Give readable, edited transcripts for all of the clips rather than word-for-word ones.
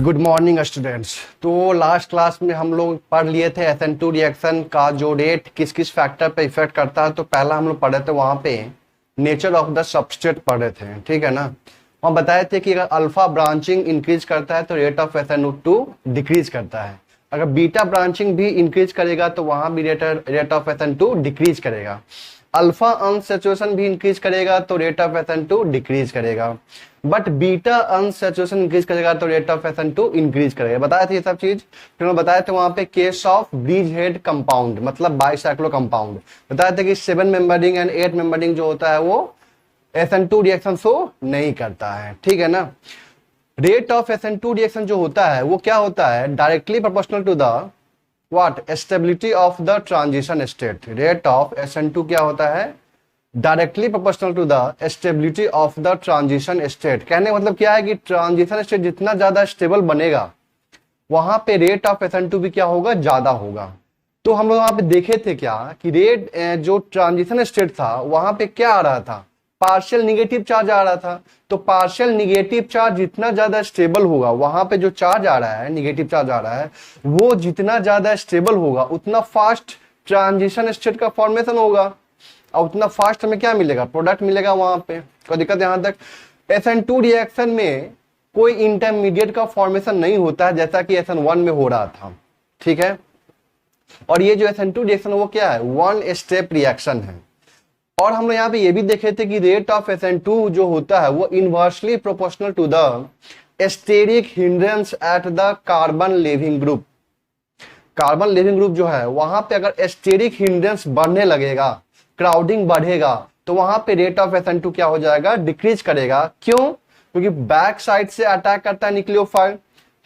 Good morning students. तो last class में हम लोग पढ़ लिए थे SN2 रिएक्शन का जो रेट किस किस फैक्टर पे इफेक्ट करता है। तो पहला हम लोग पढ़े थे वहाँ पे नेचर ऑफ द सबस्ट्रेट पढ़े थे, ठीक है ना। वहाँ बताए थे कि अगर अल्फा ब्रांचिंग इंक्रीज करता है तो रेट ऑफ SN2 डिक्रीज करता है, अगर बीटा ब्रांचिंग भी इंक्रीज करेगा तो वहाँ भी रेट ऑफ SN2 डिक्रीज करेगा, अल्फा अनसैचुरेशन भी इंक्रीज करेगा तो रेट ऑफ SN2 डिक्रीज करेगा, बट बीटा अनसैचुरेशन इंक्रीज करेगा तो रेट ऑफ SN2 इंक्रीज करेगा। बताया था ये सब चीज। फिर मैं बताया था वहां पे case of bridge head compound मतलब बाइसाइक्लो कंपाउंड, बताया था कि 7 मेंबरिंग एंड 8 मेंबरिंग जो होता है वो SN2 रिएक्शन शो नहीं करता है, ठीक है ना। रेट ऑफ SN2 रिएक्शन जो होता है वो क्या होता है, directly proportional to the what, stability of the transition state. Rate of SN2 क्या होता है, directly proportional to the stability of the transition state. कहने का मतलब क्या है कि ट्रांजिशन स्टेट जितना ज्यादा स्टेबल बनेगा वहां पे रेट ऑफ SN2 भी क्या होगा, ज्यादा होगा। तो हम लोग वहां पे देखे थे क्या कि रेट जो ट्रांजिशन स्टेट था वहां पे क्या आ रहा था, पार्शियल निगेटिव चार्ज आ रहा था। तो पार्शियल निगेटिव चार्ज जितना ज्यादा स्टेबल होगा, वहां पे जो चार्ज आ रहा है, निगेटिव चार्ज आ रहा है, वो जितना ज्यादा स्टेबल होगा उतना फास्ट ट्रांजिशन स्टेट का फॉर्मेशन होगा और उतना फास्ट हमें क्या मिलेगा, प्रोडक्ट मिलेगा। वहां पे कोई दिक्कत यहां तक। SN2 रिएक्शन में कोई इंटरमीडिएट का फॉर्मेशन नहीं होता है जैसा कि SN1 में हो रहा था, ठीक है। और ये जो SN2 रिएक्शन वो क्या है, वन स्टेप रिएक्शन है। और हम लोग यहाँ पे ये भी देखे थे कि रेट ऑफ SN2 जो होता है वो inversely proportional to the steric hindrance at the carbon leaving group. Carbon leaving group जो है वहां पे अगर स्टेरिक हिंड्रेंस बढ़ने लगेगा, क्राउडिंग बढ़ेगा, तो वहां पे रेट ऑफ SN2 क्या हो जाएगा, डिक्रीज करेगा। क्यों, क्योंकि बैक साइड से अटैक करता है न्यूक्लियोफाइल।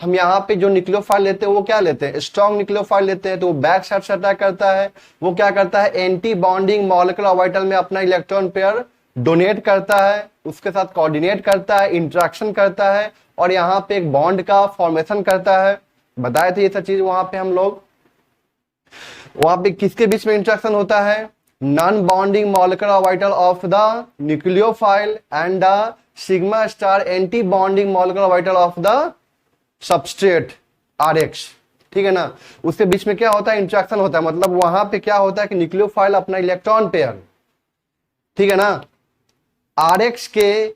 हम यहाँ पे जो न्यूक्लियोफाइल लेते हैं वो क्या लेते हैं, स्ट्रॉन्ग न्यूक्लियोफाइल लेते हैं, तो वो बैक साइड से अटैक करता है। वो क्या करता है, एंटी बॉन्डिंग मॉलिक्यूलर ऑर्बिटल में अपना इलेक्ट्रॉन पेयर डोनेट करता है, उसके साथ कोऑर्डिनेट करता है, इंटरेक्शन करता है और यहाँ पे एक बॉन्ड का फॉर्मेशन करता है। बताए थे ये सब चीज वहां पे हम लोग। वहां पे किसके बीच में इंटरेक्शन होता है, non bonding molecular orbital of the nucleophile and the sigma star anti bonding molecular orbital of the substrate RX, ठीक है ना। उसके बीच में क्या होता है, इंटरेक्शन होता है। मतलब वहां पे क्या होता है कि न्यूक्लियोफाइल अपना इलेक्ट्रॉन पेयर, ठीक है ना, RX के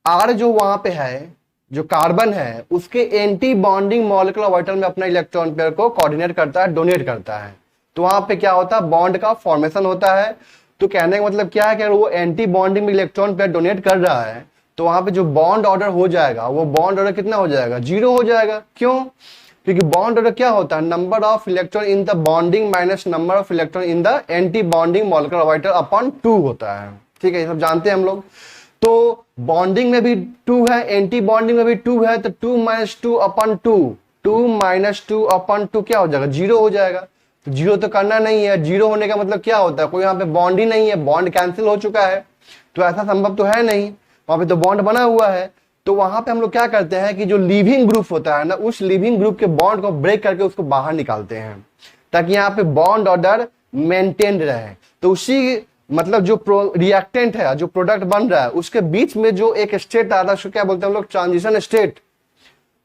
R जो वहां पे है, जो कार्बन है, उसके एंटी बॉन्डिंग मॉलिक्यूलर ऑर्बिटल में अपना इलेक्ट्रॉन पेयर को कोऑर्डिनेट करता है, डोनेट करता है। तो वहां पे क्या होता है, बॉन्ड का फॉर्मेशन होता है। तो कहने का मतलब क्या है कि अगर वो एंटी बॉन्डिंग में इलेक्ट्रॉन पेयर डोनेट कर रहा है तो वहां पे जो बॉन्ड ऑर्डर हो जाएगा वो बॉन्ड ऑर्डर कितना हो जाएगा, 0 हो जाएगा। क्यों, क्योंकि बॉन्ड ऑर्डर क्या होता है, number of electron in the bonding minus number of electron in the anti bonding molecular orbital upon 2 होता है, ठीक है, ये सब जानते हैं हम लोग। तो बॉन्डिंग में भी 2 है, एंटी बॉन्डिंग में भी 2 है, तो 2 माइनस 2 अपॉन 2, 2 माइनस 2 अपॉन 2 क्या हो जाएगा, 0 हो जाएगा। तो 0 तो करना नहीं है, 0 होने का मतलब क्या होता है, कोई यहाँ पे बॉन्ड ही नहीं है, बॉन्ड कैंसिल हो चुका है। तो ऐसा संभव तो है नहीं, वहां पे तो बॉन्ड बना हुआ है। तो वहां पे हम लोग क्या करते हैं कि जो लिविंग ग्रुप होता है ना, उस लिविंग ग्रुप के बॉन्ड को ब्रेक करके उसको बाहर निकालते हैं ताकि यहाँ पे बॉन्ड ऑर्डर मेंटेन रहे। तो उसी मतलब जो रिएक्टेंट है, जो प्रोडक्ट बन रहा है, उसके बीच में जो एक स्टेट आता है उसको क्या बोलते हैं हम लोग, ट्रांजिशन स्टेट।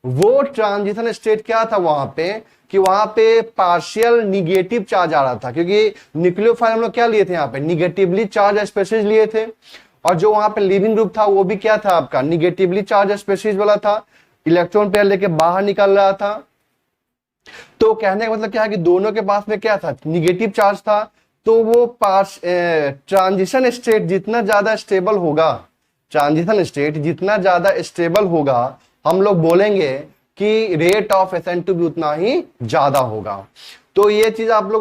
वो ट्रांजिशन स्टेट क्या था वहां पे कि वहां पे पार्शियल निगेटिव चार्ज आ रहा था, क्योंकि न्यूक्लियोफाइल हम लोग क्या लिए थे, यहाँ पे निगेटिवली चार्ज स्पेसीज लिए थे। और जो वहां पे लिविंग ग्रुप था वो भी क्या था आपका, निगेटिवली चार्ज स्पेसीज वाला था, इलेक्ट्रॉन पेयर लेके बाहर निकल रहा था। तो कहने का मतलब क्या है कि दोनों के पास में क्या था, निगेटिव चार्ज था। तो वो ट्रांजिशन स्टेट जितना ज्यादा स्टेबल होगा, ट्रांजिशन स्टेट जितना ज्यादा स्टेबल होगा, हम लोग बोलेंगे कि रेट ऑफ SN2 भी उतना ही ज्यादा होगा। तो ये चीज आप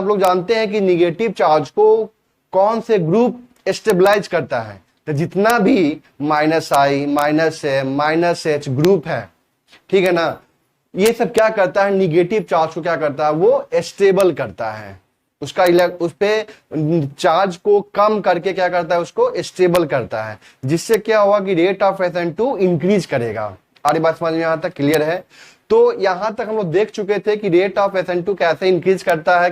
लोग जानते हैं कि निगेटिव चार्ज को कौन से ग्रुप स्टेबलाइज करता है। तो जितना भी -I, -M, -H ग्रुप है, ठीक है ना, ये सब क्या करता है, निगेटिव चार्ज को क्या करता है, वो स्टेबल करता है। उसका उस पे चार्ज को कम करके क्या करता है, उसको स्टेबल करता है, जिससे क्या होगा कि रेट ऑफ SN2 इंक्रीज करेगा। आरी बात समझ में यहां तक क्लियर है। तो यहां तक हम लोग देख चुके थे कि रेट ऑफ SN2 कैसे इंक्रीज करता है,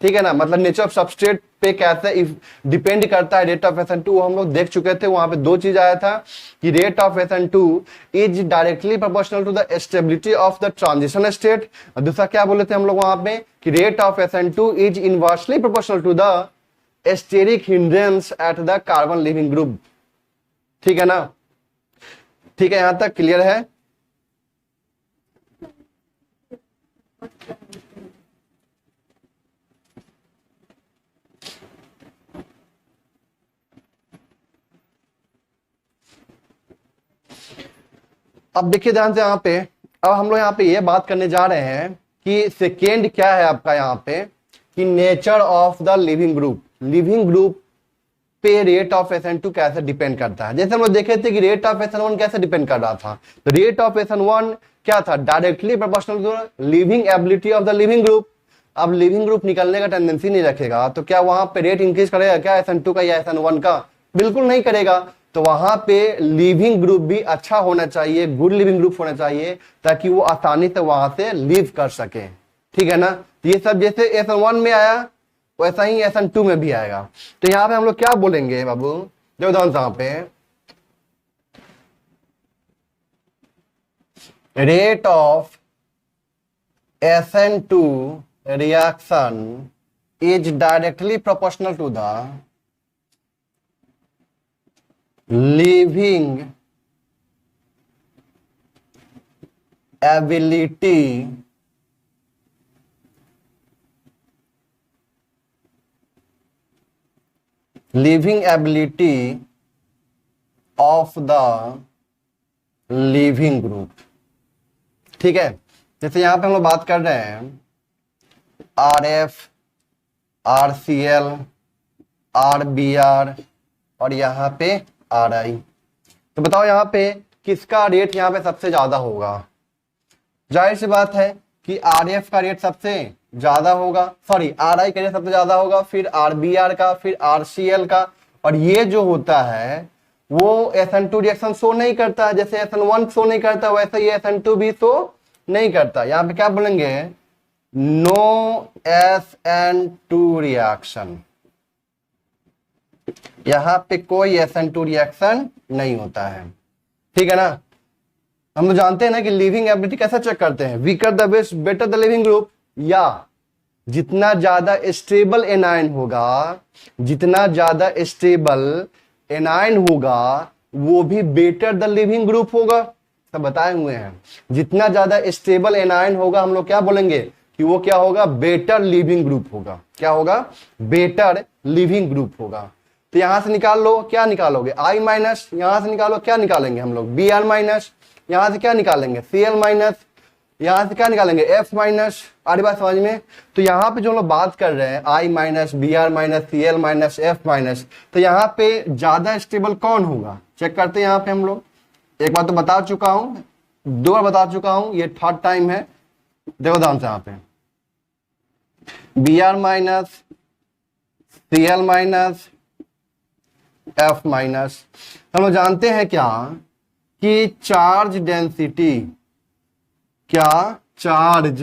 ठीक है ना, मतलब नेचर ऑफ सबस्ट्रेट पे कैसे डिपेंड करता है रेट ऑफ SN2, हम लोग देख चुके थे। वहां पे दो चीज आया था कि rate of SN2 is directly proportional to the stability of the transition state, और दूसरा क्या बोले थे हम लोग वहां पे कि rate of SN2 is inversely proportional to the steric hindrance at the carbon leaving group. ठीक है ना, ठीक है, यहां तक क्लियर है। अब देखिए ध्यान से यहाँ पे, अब हम लोग यहाँ पे ये बात करने जा रहे हैं कि सेकेंड क्या है आपका यहाँ पे कि nature of the leaving group, leaving group पे रेट ऑफ SN2 कैसे डिपेंड करता है। जैसे हम लोग देखे थे कि रेट ऑफ SN1 कैसे डिपेंड कर रहा था, तो रेट ऑफ SN1 क्या था, directly proportional to leaving ability of the leaving group. अब लिविंग ग्रुप निकलने का टेंडेंसी नहीं रखेगा, तो क्या वहां पे रेट इंक्रीज करेगा क्या SN2 का या SN1 का? बिल्कुल नहीं करेगा। तो वहां पे लिविंग ग्रुप भी अच्छा होना चाहिए, गुड लिविंग ग्रुप होना चाहिए, ताकि वो आसानी से वहां से लिव कर सके। ठीक है ना, तो ये सब जैसे SN1 में आया वैसा ही SN2 में भी आएगा। तो यहाँ पे हम लोग क्या बोलेंगे बाबू, जो यहाँ पे rate of SN2 reaction is directly proportional to the living ability of the living group। ठीक है, जैसे यहां पे हम लोग बात कर रहे हैं RF, RCl, RBr और यहाँ पे RI, तो बताओ यहाँ पे किसका रेट यहाँ पे सबसे ज्यादा होगा? जाहिर सी बात है कि RF का रेट सबसे ज्यादा होगा, सॉरी RI का रेट सबसे ज्यादा होगा, फिर RBr का, फिर RCl का, और ये जो होता है वो SN2 रिएक्शन शो नहीं करता है। जैसे SN1 शो नहीं करता वैसे ये SN2 भी शो नहीं करता। यहाँ पे क्या बोलेंगे, नो SN2 रिएक्शन, यहां पे कोई SN2 रिएक्शन नहीं होता है। ठीक है ना, हम लोग जानते हैं ना कि लिविंग एबिलिटी कैसे चेक करते हैं, weaker the best better the leaving group, या जितना ज्यादा स्टेबल एनायन होगा, जितना ज्यादा स्टेबल एनायन होगा वो भी बेटर द लिविंग ग्रुप होगा। सब बताए हुए हैं, जितना ज्यादा स्टेबल एनायन होगा हम लोग क्या बोलेंगे कि वो क्या होगा, बेटर लिविंग ग्रुप होगा। क्या होगा, बेटर लिविंग ग्रुप होगा। तो यहां से निकाल लो, क्या निकालोगे I माइनस, यहां से निकालो क्या निकालेंगे हम लोग Br माइनस, यहां से क्या निकालेंगे Cl माइनस, यहां से क्या निकालेंगे F माइनस। आ रही बात समझ में? तो यहाँ पे जो लोग बात कर रहे हैं I minus, Br minus, Cl minus, F minus, तो यहाँ पे ज्यादा स्टेबल कौन होगा चेक करते हैं। यहाँ पे हम लोग एक बार तो बता चुका हूं, दो बार बता चुका हूं, ये थर्ड टाइम है। देखो ध्यान से, यहाँ पे Br minus, Cl minus, F minus, हम लोग जानते हैं क्या कि चार्ज डेंसिटी, क्या charge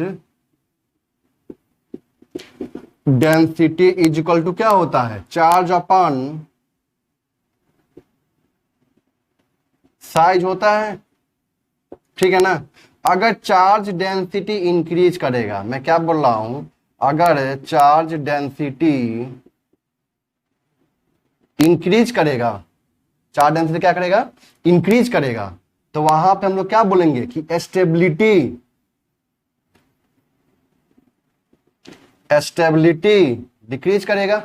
density is equal to क्या होता है, चार्ज अपॉन साइज होता है। ठीक है ना, अगर चार्ज डेंसिटी इंक्रीज करेगा, मैं क्या बोल रहा हूं, अगर चार्ज डेंसिटी इंक्रीज करेगा, चार्ज डेंसिटी क्या करेगा, इंक्रीज करेगा, तो वहां पे हम लोग क्या बोलेंगे कि स्टेबिलिटी डिक्रीज करेगा।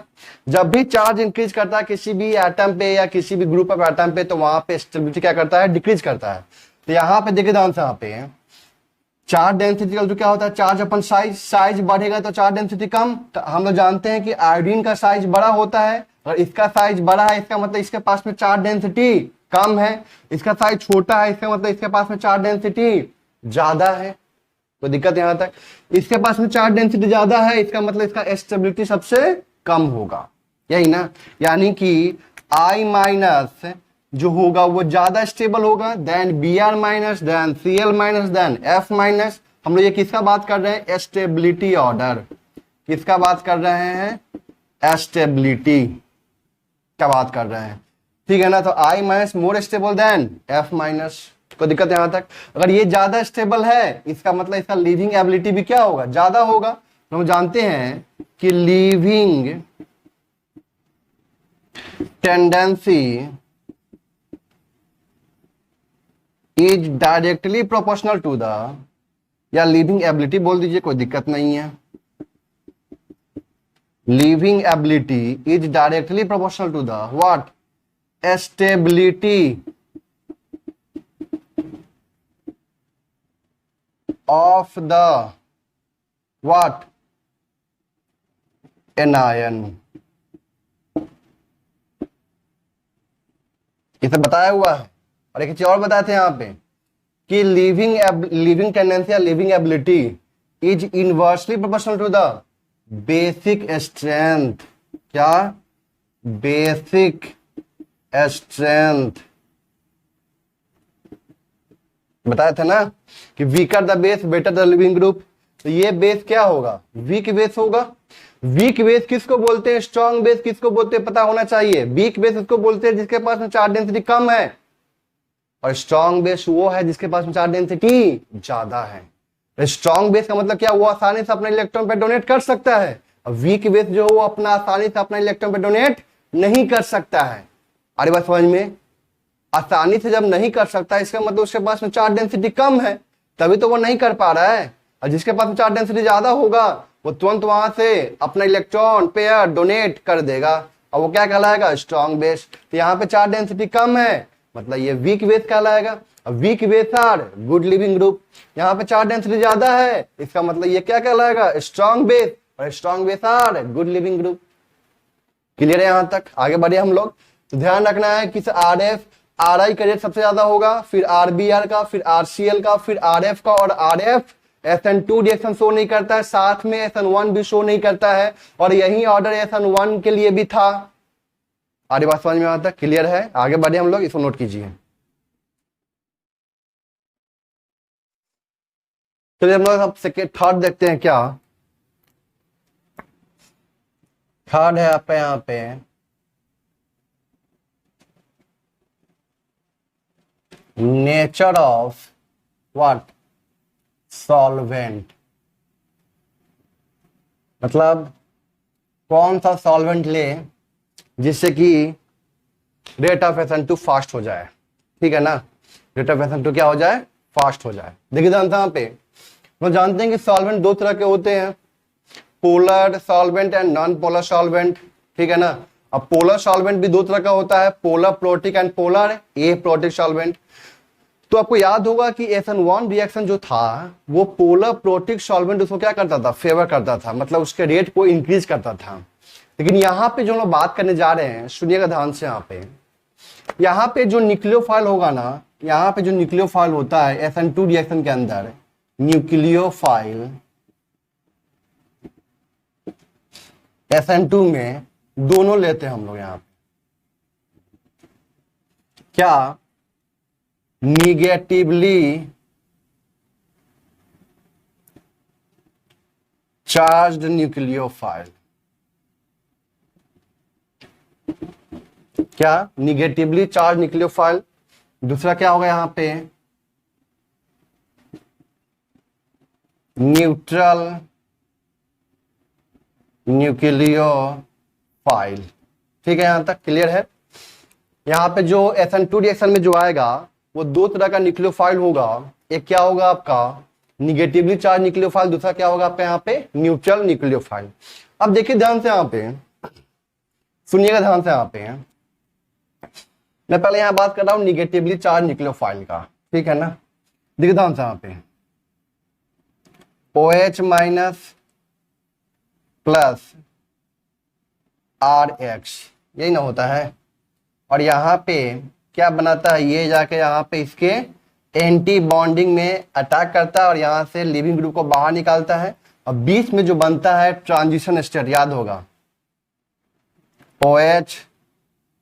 जब भी चार्ज इंक्रीज करता है किसी भी एटम पे या किसी भी ग्रुप ऑफ एटम पे, तो वहां पे स्टेबिलिटी क्या करता है, डिक्रीज करता है। तो यहाँ पे देखिए ध्यान से, यहाँ पे चार्ज डेंसिटी तो क्या होता है, चार्ज अपन साइज, साइज बढ़ेगा तो चार्ज डेंसिटी कम। तो हम लोग जानते हैं कि आयोडीन का साइज बड़ा होता है और इसका साइज बड़ा है, इसका मतलब इसके पास में चार्ज डेंसिटी कम है। इसका साइज छोटा है, इसका मतलब इसके पास में चार्ज डेंसिटी ज्यादा है। तो दिक्कत यहां तक, इसके पास में चार्ज डेंसिटी ज्यादा है, इसका मतलब इसका स्टेबिलिटी सबसे कम होगा, यही ना। यानी कि I माइनस जो होगा वो ज्यादा स्टेबल होगा than Br minus, than Cl minus, than F minus. हम लोग ये किसका बात कर रहे हैं, स्टेबिलिटी ऑर्डर, किसका बात कर रहे हैं? स्टेबिलिटी क्या बात कर रहे हैं, ठीक है ना। तो I minus more stable then F minus, कोई दिक्कत यहां तक? अगर ये ज्यादा स्टेबल है इसका मतलब इसका लीविंग एबिलिटी भी क्या होगा? ज्यादा होगा। तो हम जानते हैं कि leaving tendency is directly proportional to the, या लीविंग एबिलिटी बोल दीजिए, कोई दिक्कत नहीं है। Leaving ability is directly proportional to the what? Stability of the what? Anion. इसे बताया हुआ है। और एक चीज और बताए थे यहाँ पे कि लिविंग टेंडेंसी या leaving ability is inversely proportional to the basic strength. क्या? Basic strength. बताया था ना कि weaker the base better the leaving group. तो ये बेस क्या होगा? वीक बेस होगा। वीक बेस किसको बोलते हैं? स्ट्रॉन्ग बेस किसको बोलते हैं? पता होना चाहिए। वीक बेस उसको बोलते हैं जिसके पास में चार्ज डेंसिटी कम है, और स्ट्रॉन्ग बेस वो है जिसके पास में चार्ज डेंसिटी ज्यादा है। स्ट्रॉन्ग बेस का मतलब क्या? वो आसानी से अपना इलेक्ट्रॉन पे डोनेट कर सकता है। और वीक बेस जो वो अपना आसानी से अपना इलेक्ट्रॉन पे डोनेट नहीं कर सकता है। अरे बात समझ में? आसानी से जब नहीं कर सकता इसका मतलब उसके पास में चार्ज डेंसिटी कम है, तभी तो वो नहीं कर पा रहा है। और जिसके पास में चार्ज डेंसिटी ज्यादा होगा वो तुरंत वहां से अपना इलेक्ट्रॉन पेयर डोनेट कर देगा, और वो क्या कहलाएगा? Strong base. तो यहाँ पे चार्ज डेंसिटी कम है मतलब ये वीक बेस कहलाएगा। Weak base are good leaving group. यहाँ पे चार्ज डेंसिटी ज्यादा है इसका मतलब ये क्या कहलाएगा? Strong base. और strong base are good leaving group. Clear है यहां तक? आगे बढ़े हम लोग। तो ध्यान रखना है कि आर एफ आर आई का रेट सबसे ज्यादा होगा, फिर आरबीआर का, फिर आरसीएल का, फिर आरएफ का। और आरएफ SN2 रिएक्शन शो नहीं करता है, साथ में SN1 भी शो नहीं करता है, और यही ऑर्डर SN1 के लिए भी था। आगे बात समझ में आता है? क्लियर है? आगे बढ़े हम लोग, इसको नोट कीजिए। चलिए हम लोग अब सेकेंड थर्ड देखते हैं। क्या थर्ड है आपका यहाँ पे? Nature of what? सॉल्वेंट। मतलब कौन सा सॉल्वेंट ले जिससे कि रेट ऑफ SN2 फास्ट हो जाए, ठीक है ना। रेट ऑफ SN2 क्या हो जाए? फास्ट हो जाए। देखिए जानते हैं यहाँ पे, हम जानते हैं कि सॉल्वेंट दो तरह के होते हैं, polar solvent and non polar solvent, ठीक है ना। अब पोलर सॉल्वेंट भी दो तरह का होता है, polar protic and polar A protic solvent. तो आपको याद होगा कि SN1 रिएक्शन जो था वो पोलर प्रोटिक सॉल्वेंट उसको क्या करता था? फेवर करता था, मतलब उसके रेट को इंक्रीज करता था। लेकिन यहाँ पे जो हम लोग बात करने जा रहे हैं, सुनिएगा ध्यान से। यहाँ पे जो न्यूक्लियोफाइल होगा ना, यहाँ पे जो न्यूक्लियोफाइल होता है SN2 रिएक्शन के अंदर, न्यूक्लियोफाइल SN2 में दोनों लेते हैं हम लोग यहाँ पे। क्या? Negatively charged nucleophile. क्या? Negatively charge nucleophile. दूसरा क्या होगा यहाँ पे? Neutral nucleophile. ठीक है, यहां तक क्लियर है। यहाँ पे जो SN2 रिएक्शन में जो आएगा वो दो तरह का न्यूक्लियोफाइल होगा। एक क्या होगा आपका? Negatively charge nucleophile. दूसरा क्या होगा आपका यहाँ पे? Neutral nucleophile. अब देखिए ध्यान से, यहाँ पे सुनिएगा ध्यान से। यहाँ पे मैं पहले यहाँ बात कर रहा हूँ निगेटिवली चार्ज न्यूक्लियोफाइल का, ठीक है ना। देखिए ध्यान से, यहाँ पे OH माइनस प्लस RH यही ना होता है। और यहाँ पे क्या बनाता है? ये जाके यहाँ पे इसके एंटी बॉन्डिंग में अटैक करता है और यहाँ से लिविंग ग्रुप को बाहर निकालता है। और बीच में जो बनता है ट्रांजिशन स्टेट, याद होगा OH,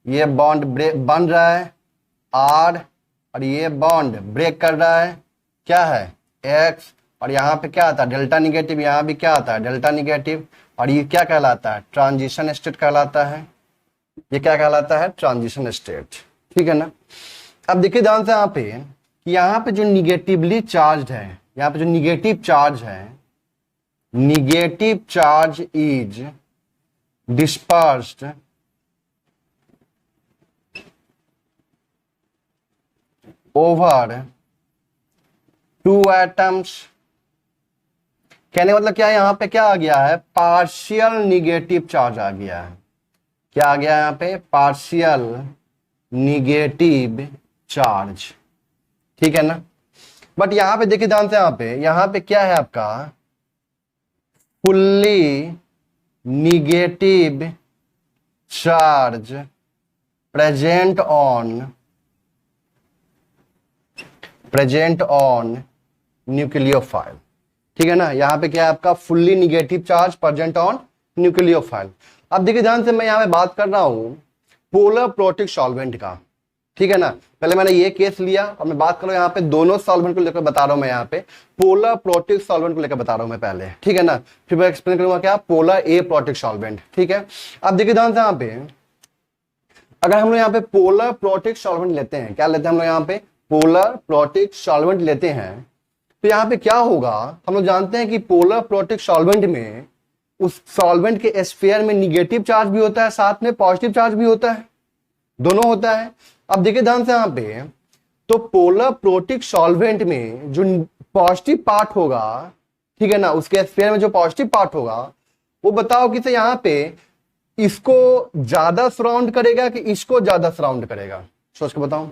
ये बॉन्ड बन रहा है R, और ये बॉन्ड ब्रेक कर रहा है, क्या है? X। और यहाँ पे क्या आता है? Delta negative. यहाँ भी क्या आता है? Delta negative. और ये क्या कहलाता है, ट्रांजिशन स्टेट कहलाता है। ये क्या कहलाता है, ट्रांजिशन स्टेट, ठीक है ना। अब देखिए ध्यान से यहाँ पे कि यहाँ पे जो निगेटिवली चार्ज है, यहाँ पे जो निगेटिव चार्ज है, negative charge is dispersed over two atoms. कहने का मतलब क्या है, यहां पे क्या आ गया है, पार्शियल निगेटिव चार्ज आ गया है। क्या आ गया है यहाँ पे, पार्शियल निगेटिव चार्ज, ठीक है ना। बट यहां पे देखिए ध्यान से, यहां पे क्या है आपका, fully negative charge present on nucleophile, ठीक है ना। यहां पे क्या है आपका, fully negative charge present on nucleophile. अब देखिए ध्यान से, मैं यहां पे बात कर रहा हूं पोलर प्रोटिक सॉल्वेंट का, ठीक है ना। पहले मैंने ये केस लिया और मैं बात कर रहा हूं यहाँ पे दोनों सॉल्वेंट को लेकर बता रहा हूं मैं, यहाँ पे पोलर प्रोटिक सॉल्वेंट को लेकर बता रहा हूं मैं पहले, ठीक है ना। फिर मैं एक्सप्लेन करूंगा क्या, पोलर ए प्रोटिक सॉल्वेंट, ठीक है। अब देखिए ध्यान से, यहाँ पे अगर हम लोग यहाँ पे पोलर प्रोटिक सॉल्वेंट लेते हैं, क्या लेते हैं हम लोग यहाँ पे, पोलर प्रोटिक सॉल्वेंट लेते हैं, तो यहाँ पे क्या होगा, हम लोग जानते हैं कि पोलर प्रोटिक सॉल्वेंट में उस सॉल्वेंट के स्फीयर में निगेटिव चार्ज भी होता है, साथ में पॉजिटिव चार्ज भी होता है, दोनों होता है। अब देखिए ध्यान से यहाँ पे, तो पोलर प्रोटिक सॉल्वेंट में जो पॉजिटिव पार्ट होगा, ठीक है ना, उसके स्फीयर में जो पॉजिटिव पार्ट होगा, वो बताओ कि यहाँ पे इसको ज्यादा सराउंड करेगा कि इसको ज्यादा सराउंड करेगा, सोच के बताओ।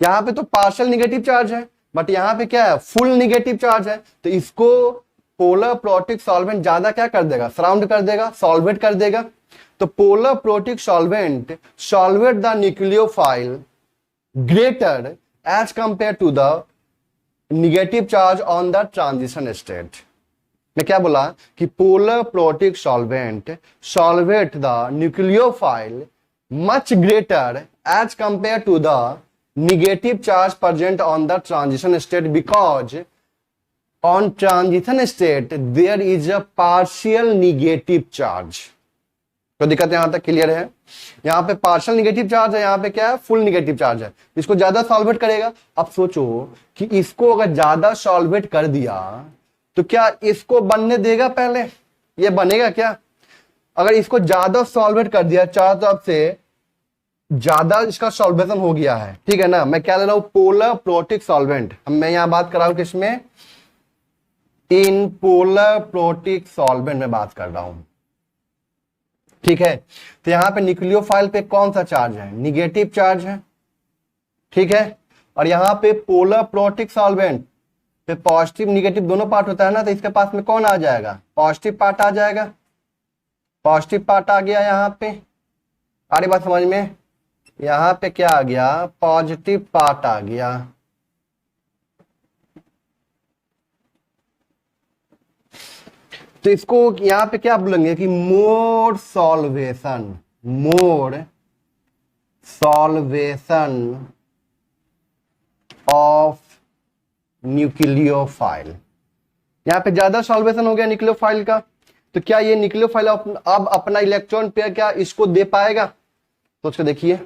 यहां पे तो पार्शियल निगेटिव चार्ज है, बट यहां पे क्या है, फुल निगेटिव चार्ज है, तो इसको पोलर प्रोटिक सॉल्वेंट ज्यादा क्या कर देगा, सराउंड कर देगा, सॉल्वेट कर देगा। तो polar protic solvent solvate the nucleophile greater as compare to the negative charge on the transition state. मैं क्या बोला कि polar protic solvent solvate the nucleophile much greater as compare to the negative charge present on the transition state, because on transition state there is a partial negative charge। तो दिक्कत यहां तक clear है, यहां पे पार्शियल निगेटिव चार्ज है, यहां पे क्या है, फुल निगेटिव चार्ज है, इसको ज्यादा सॉल्वेट करेगा। अब सोचो कि इसको अगर ज्यादा सॉल्वेट कर दिया तो क्या इसको बनने देगा, पहले ये बनेगा क्या। अगर इसको ज्यादा सॉल्वेट कर दिया, चारों तरफ से ज्यादा इसका सॉल्वेशन हो गया है, ठीक है ना। मैं क्या ले रहा हूं, पोलर प्रोटिक सॉल्वेंट। मैं यहां बात कर रहा हूं किसमें, इन पोलर प्रोटिक सॉल्वेंट में बात कर रहा हूं, ठीक है। तो यहां पे न्यूक्लियोफाइल पे कौन सा चार्ज है, निगेटिव चार्ज है, ठीक है। और यहां पे पोलर प्रोटिक सॉल्वेंट पे पॉजिटिव निगेटिव दोनों पार्ट होता है ना, तो इसके पास में कौन आ जाएगा, पॉजिटिव पार्ट आ जाएगा, पॉजिटिव पार्ट आ गया यहां पे। आ रही बात समझ में, यहां पे क्या आ गया, पॉजिटिव पार्ट आ गया। तो इसको यहां पे क्या बोलेंगे कि मोर सॉल्वेशन ऑफ न्यूक्लियोफाइल। यहां पे ज्यादा सॉल्वेशन हो गया न्यूक्लियोफाइल का, तो क्या ये न्यूक्लियोफाइल अब अपना इलेक्ट्रॉन पेयर क्या इसको दे पाएगा, सोच के देखिए,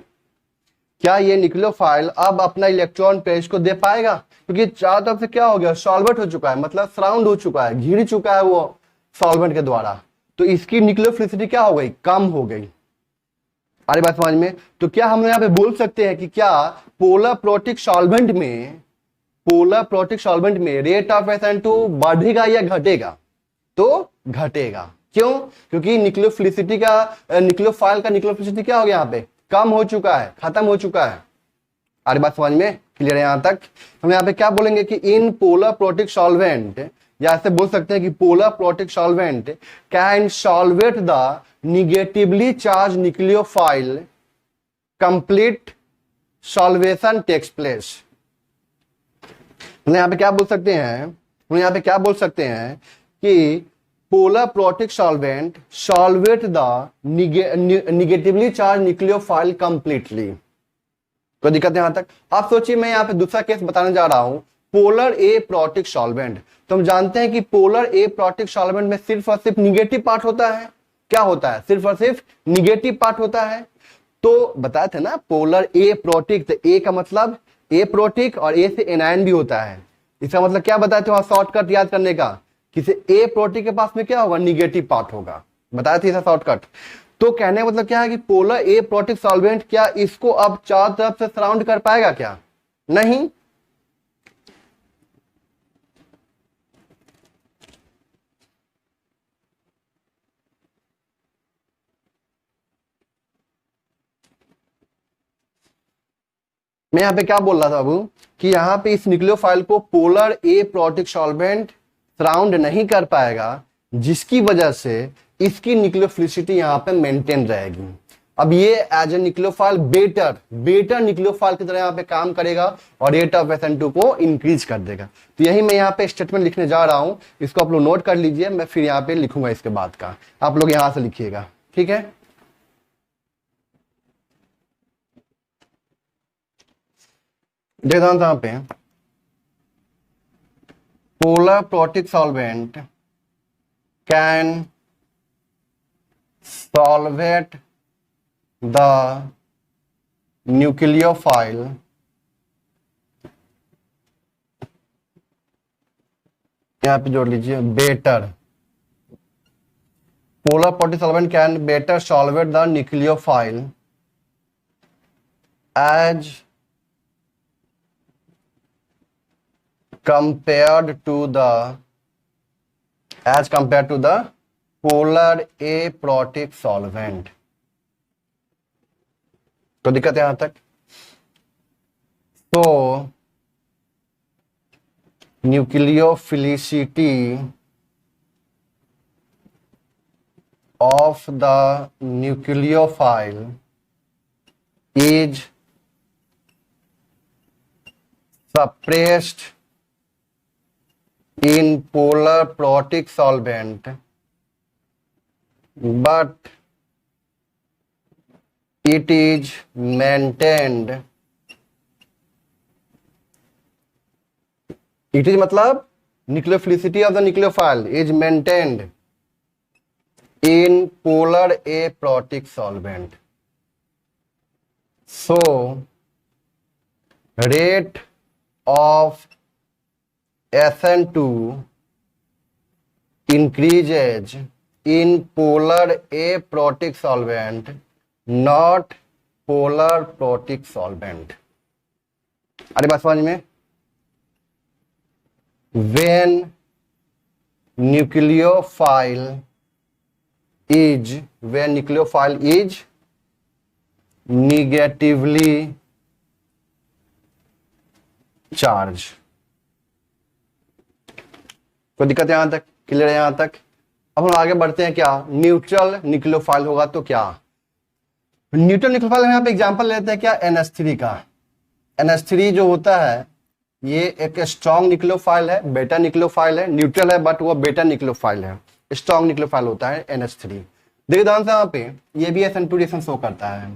क्या ये न्यूक्लियोफाइल अब अपना इलेक्ट्रॉन पेयर इसको दे पाएगा, क्योंकि चारों तरफ से क्या हो गया, सॉल्वेट हो चुका है, मतलब सराउंड हो चुका है, घिर चुका है वो सॉल्वेंट के द्वारा, तो इसकी न्यूक्लियोफिलिसिटी क्या हो गई, कम हो गई। अरे बात समझ में, तो क्या हम यहाँ पे बोल सकते हैं कि क्या पोलर प्रोटिक सॉल्वेंट में रेट ऑफ SN2 बढ़ेगा या घटेगा, तो घटेगा। क्यों, क्योंकि न्यूक्लियोफिलिसिटी का न्यूक्लियोफाइल का न्यूक्लियोफिलिसिटी क्या हो गया, यहाँ पे कम हो चुका है, खत्म हो चुका है। अरे बात समझ में क्लियर है, यहां तक हम यहाँ पे क्या बोलेंगे कि इन पोलर प्रोटिक सॉल्वेंट, या ऐसे बोल सकते हैं कि polar protic solvent can solvate the negatively charge nucleophile, complete solvation takes place. यहाँ पे क्या बोल सकते हैं, हम यहाँ पे क्या बोल सकते हैं कि polar protic solvent solvate the negatively charge nucleophile completely. कोई दिक्कत है यहां तक। आप सोचिए, मैं यहाँ पे दूसरा केस बताने जा रहा हूं, पोलर ए प्रोटिक सॉल्वेंट। तो हम जानते हैं कि पोलर ए प्रोटिक सॉल्वेंट में सिर्फ और सिर्फ निगेटिव पार्ट होता है। क्या होता है? सिर्फ और सिर्फ निगेटिव पार्ट होता है। तो बताए थे ना पोलर ए प्रोटिक, तो ए का मतलब ए प्रोटिक और ए से एनायन भी होता है। इसका मतलब क्या बताए थे वहां शॉर्टकट याद करने का, किसी ए प्रोटिक के पास में क्या होगा? निगेटिव पार्ट होगा। बताया था इसका शॉर्टकट। तो कहने का मतलब क्या है कि पोलर ए प्रोटिक सॉल्वेंट क्या इसको अब चारों तरफ से सराउंड कर पाएगा क्या? नहीं। मैं यहां पे क्या बोल रहा था बाबू कि यहां पे इस न्यूक्लियोफाइल को पोलर ए प्रोटिक सॉल्वेंट सराउंड नहीं कर पाएगा, जिसकी वजह से इसकी न्यूक्लियोफिलिसिटी यहां पे मेंटेन रहेगी। अब ये as a nucleophile better nucleophile की तरह यहां पे काम करेगा और रेट ऑफ SN2 को इंक्रीज कर देगा। तो यही मैं यहां पे स्टेटमेंट लिखने जा रहा हूं, इसको आप लोग नोट कर लीजिए। मैं फिर यहां पे लिखूंगा इसके बाद का, आप लोग यहां से लिखिएगा, ठीक है। देखता हूं यहां पे polar protic solvent can solvate the nucleophile यहां पे जोड़ लीजिए better. Polar protic solvent can better solvate the nucleophile as compared to the polar A protic solvent। तो दिक्कत है यहां तक। तो nucleophilicity of the nucleophile is suppressed in polar protic solvent, but it is maintained। it is मतलब nucleophilicity of the nucleophile is maintained in polar A protic solvent। So rate of SN2 increases in polar A protic solvent, not polar protic solvent। अरे बात समझ में? When nucleophile is negatively charged। कोई दिक्कत यहां तक? Clear है यहां तक? अब हम आगे बढ़ते हैं। क्या न्यूट्रल न्यूक्लियोफाइल होगा? तो क्या न्यूट्रल न्यूक्लियोफाइल यहाँ पे एग्जांपल लेते हैं क्या NH3 का। NH3 जो होता है ये एक स्ट्रॉन्ग न्यूक्लियोफाइल है, बेटा न्यूक्लियोफाइल है, न्यूट्रल है बट वो बेटा न्यूक्लियोफाइल है, स्ट्रॉन्ग न्यूक्लियोफाइल होता है NH3। देखिए ध्यान से यहाँ पे ये भी SN2 रिएक्शन शो करता है।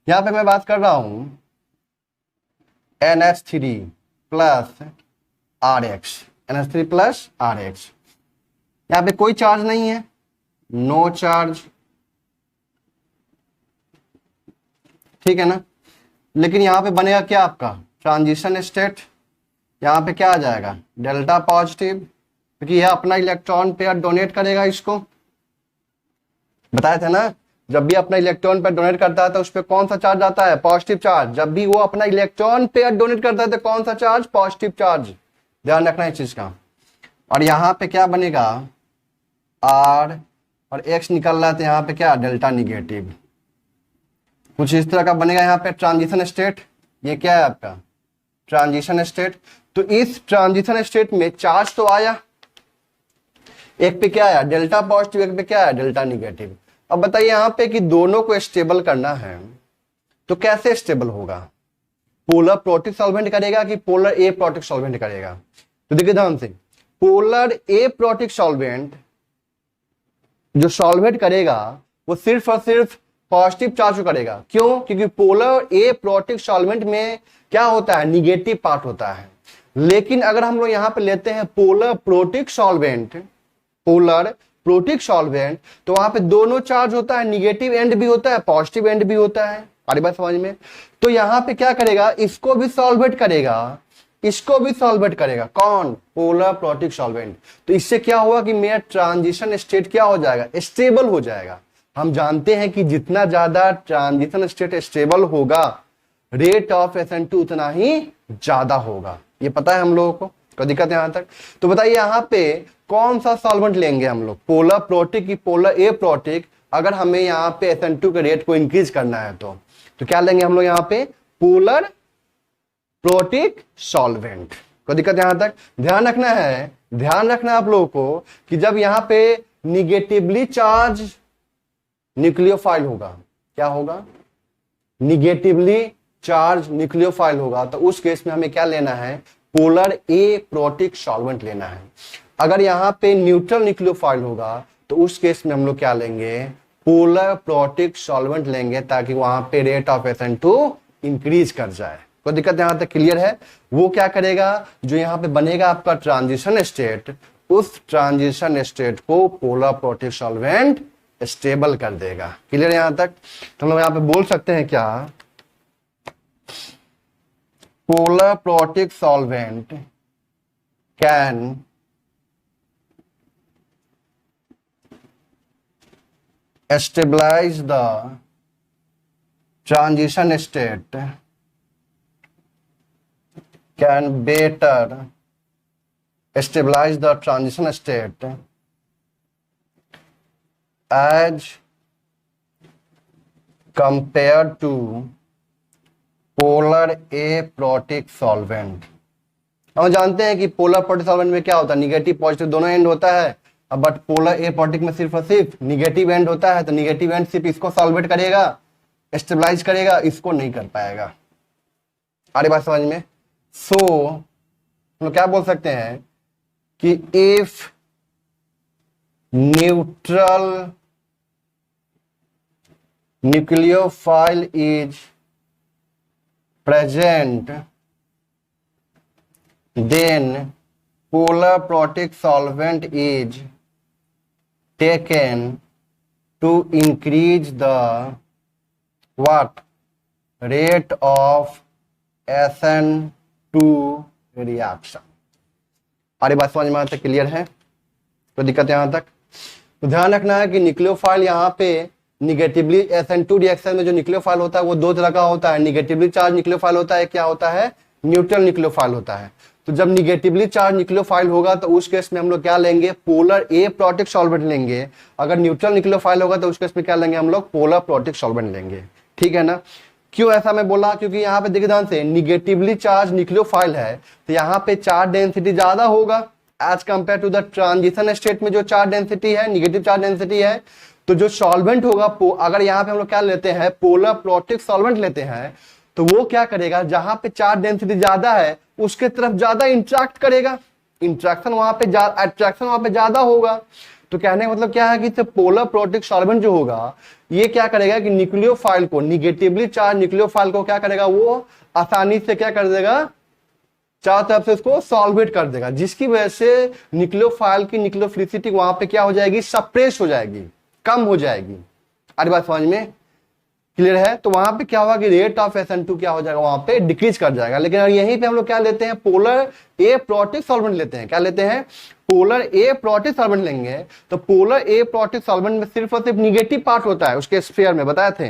यहाँ पे मैं बात कर रहा हूं NH3 plus RH, NH3 plus RH। यहाँ पे कोई चार्ज नहीं है, नो चार्ज, ठीक है ना। लेकिन यहाँ पे बनेगा क्या आपका ट्रांजिशन स्टेट। यहाँ पे क्या आ जाएगा? डेल्टा पॉजिटिव, क्योंकि यह अपना इलेक्ट्रॉन पेयर डोनेट करेगा। इसको बताया था ना, जब भी अपना इलेक्ट्रॉन पेयर डोनेट करता है तो उस पर कौन सा चार्ज आता है? Positive charge. जब भी वो अपना इलेक्ट्रॉन पेयर डोनेट करता है तो कौन सा चार्ज? Positive charge. ध्यान रखना इस चीज का। और यहाँ पे क्या बनेगा? R और X निकल रहा है तो यहाँ पे क्या? Delta negative. कुछ इस तरह का बनेगा यहाँ पे ट्रांजिशन स्टेट। ये क्या है आपका? Transition state. तो इस ट्रांजिशन स्टेट में चार्ज तो आया, एक पे क्या आया? डेल्टा पॉजिटिव, एक पे क्या आया? Delta negative. अब बताइए यहाँ पे कि दोनों को स्टेबल करना है तो कैसे स्टेबल होगा? पोलर प्रोटिक सॉल्वेंट करेगा कि पोलर ए प्रोटिक सॉल्वेंट करेगा? तो देखिए ध्यान से, पोलर ए प्रोटिक सॉल्वेंट जो सॉल्वेट करेगा वो सिर्फ और सिर्फ पॉजिटिव चार्ज को करेगा। क्यों? क्योंकि पोलर ए प्रोटिक सॉल्वेंट में क्या होता है? निगेटिव पार्ट होता है। लेकिन अगर हम लोग यहाँ पे लेते हैं polar protic solvent, polar protic solvent, तो वहां पे दोनों चार्ज होता है, निगेटिव एंड भी होता है, पॉजिटिव एंड भी होता है। आ रही बात समझ में? तो यहाँ पे क्या करेगा, इसको भी सॉल्वेट करेगा, इसको भी सॉल्वेट करेगा। कौन? Polar protic solvent. तो इससे क्या होगा कि मेरा ट्रांजिशन स्टेट क्या हो जाएगा, स्टेबल हो जाएगा। हम जानते हैं कि जितना ज्यादा ट्रांजिशन स्टेट स्टेबल होगा, रेट ऑफ SN2 उतना ही ज्यादा होगा। ये पता है हम लोगों को, कोई दिक्कत है यहां तक? तो बताइए यहाँ पे कौन सा सॉल्वेंट लेंगे हम लोग, पोलर प्रोटिक की पोलर ए प्रोटिक? अगर हमें यहाँ पे SN2 के रेट को इंक्रीज करना है तो क्या लेंगे हम लोग यहाँ पे? Polar protic solvent. कोई दिक्कत यहां तक? ध्यान रखना है, ध्यान रखना आप लोगों को कि जब यहां पे निगेटिवली चार्ज न्यूक्लियोफाइल होगा, क्या होगा? निगेटिवली चार्ज न्यूक्लियोफाइल होगा, तो उस केस में हमें क्या लेना है? पोलर ए प्रोटिक सॉल्वेंट लेना है। अगर यहां पे न्यूट्रल न्यूक्लियोफाइल होगा तो उस केस में हम लोग क्या लेंगे? पोलर प्रोटिक सॉल्वेंट लेंगे, ताकि वहां पे रेट ऑफ SN2 इंक्रीज कर जाए। कोई दिक्कत यहां तक क्लियर है? वो क्या करेगा, जो यहां पे बनेगा आपका ट्रांजिशन स्टेट, उस ट्रांजिशन स्टेट को पोलर प्रोटिक सॉल्वेंट स्टेबल कर देगा। क्लियर यहां तक? तो हम लोग यहां पे बोल सकते हैं क्या, polar protic solvent can stabilize the transition state, can better stabilize the transition state as compared to polar aprotic solvent। हम जानते हैं कि पोलर प्रोटिक सॉल्वेंट में क्या होता है, निगेटिव पॉजिटिव दोनों एंड होता है, बट पोलर एप्रोटिक में सिर्फ और सिर्फ निगेटिव एंड होता है। तो निगेटिव एंड सिर्फ इसको सॉल्वेट करेगा, स्टेबलाइज करेगा, इसको नहीं कर पाएगा। आ रही बात समझ में? सो हम लोग क्या बोल सकते हैं कि if neutral nucleophile is present, then polar protic solvent is taken to increase the what? Rate of SN2 reaction। सारी बात समझ में आते? क्लियर है? तो दिक्कत यहां तक? तो ध्यान रखना है कि न्यूक्लियोफाइल यहाँ पे निगेटिवली SN2 रिएक्शन में जो न्यूक्लियोफाइल होता है वो दो तरह का होता है। निगेटिवली चार्ज न्यूक्लियोफाइल होता है, क्या होता है? न्यूट्रल न्यूक्लियोफाइल होता है। तो जब निगेटिवली चार्ज न्यूक्लियोफाइल होगा तो उस केस में हम लोग क्या लेंगे? पोलर ए प्रोटिक सॉल्वेंट लेंगे। अगर न्यूट्रल न्यूक्लियोफाइल होगा तो उस केस में क्या लेंगे हम लोग? पोलर प्रोटिक सॉल्वेंट लेंगे। ठीक है ना? क्यों ऐसा मैं बोला? क्योंकि यहाँ पे देखिए ध्यान से, निगेटिवली चार्ज न्यूक्लियोफाइल है तो यहाँ पे चार्ज डेंसिटी ज्यादा होगा as compare to the transition state में जो चार्ज डेंसिटी है, निगेटिव चार्ज डेंसिटी है। तो जो सॉल्वेंट होगा, अगर यहाँ पे हम लोग क्या लेते हैं? पोलर प्रोटिक सॉल्वेंट लेते हैं, तो वो क्या करेगा? जहां पे चार्ज डेंसिटी ज्यादा है उसके तरफ ज्यादा इंट्रैक्ट करेगा, इंट्रैक्शन वहां पे अट्रैक्शन वहां पे ज्यादा होगा। तो कहने का मतलब क्या है कि पोलर प्रोटिक सॉल्वेंट जो होगा ये क्या करेगा कि न्यूक्लियोफाइल को, निगेटिवली चार्ज न्यूक्लियोफाइल को क्या करेगा? वो आसानी से क्या कर देगा? चारों तरफ से उसको सॉल्वेट कर देगा, जिसकी वजह से न्यूक्लियोफाइल की न्यूक्लियोफिलिसिटी वहां पे क्या हो जाएगी? सप्रेस हो जाएगी, कम हो जाएगी। अरे बात समझ में क्लियर है? तो वहां पे क्या होगा कि रेट ऑफ SN2 क्या हो जाएगा? वहां पे डिक्रीज कर जाएगा। लेकिन यहीं पे हम लोग क्या लेते हैं? पोलर ए प्रोटिक सॉल्वेंट लेते हैं। क्या लेते हैं? पोलर ए प्रोटिक सॉल्वेंट लेंगे। तो पोलर ए प्रोटिक सॉल्वेंट में सिर्फ और सिर्फ निगेटिव पार्ट होता है, उसके स्फीयर में बताए थे।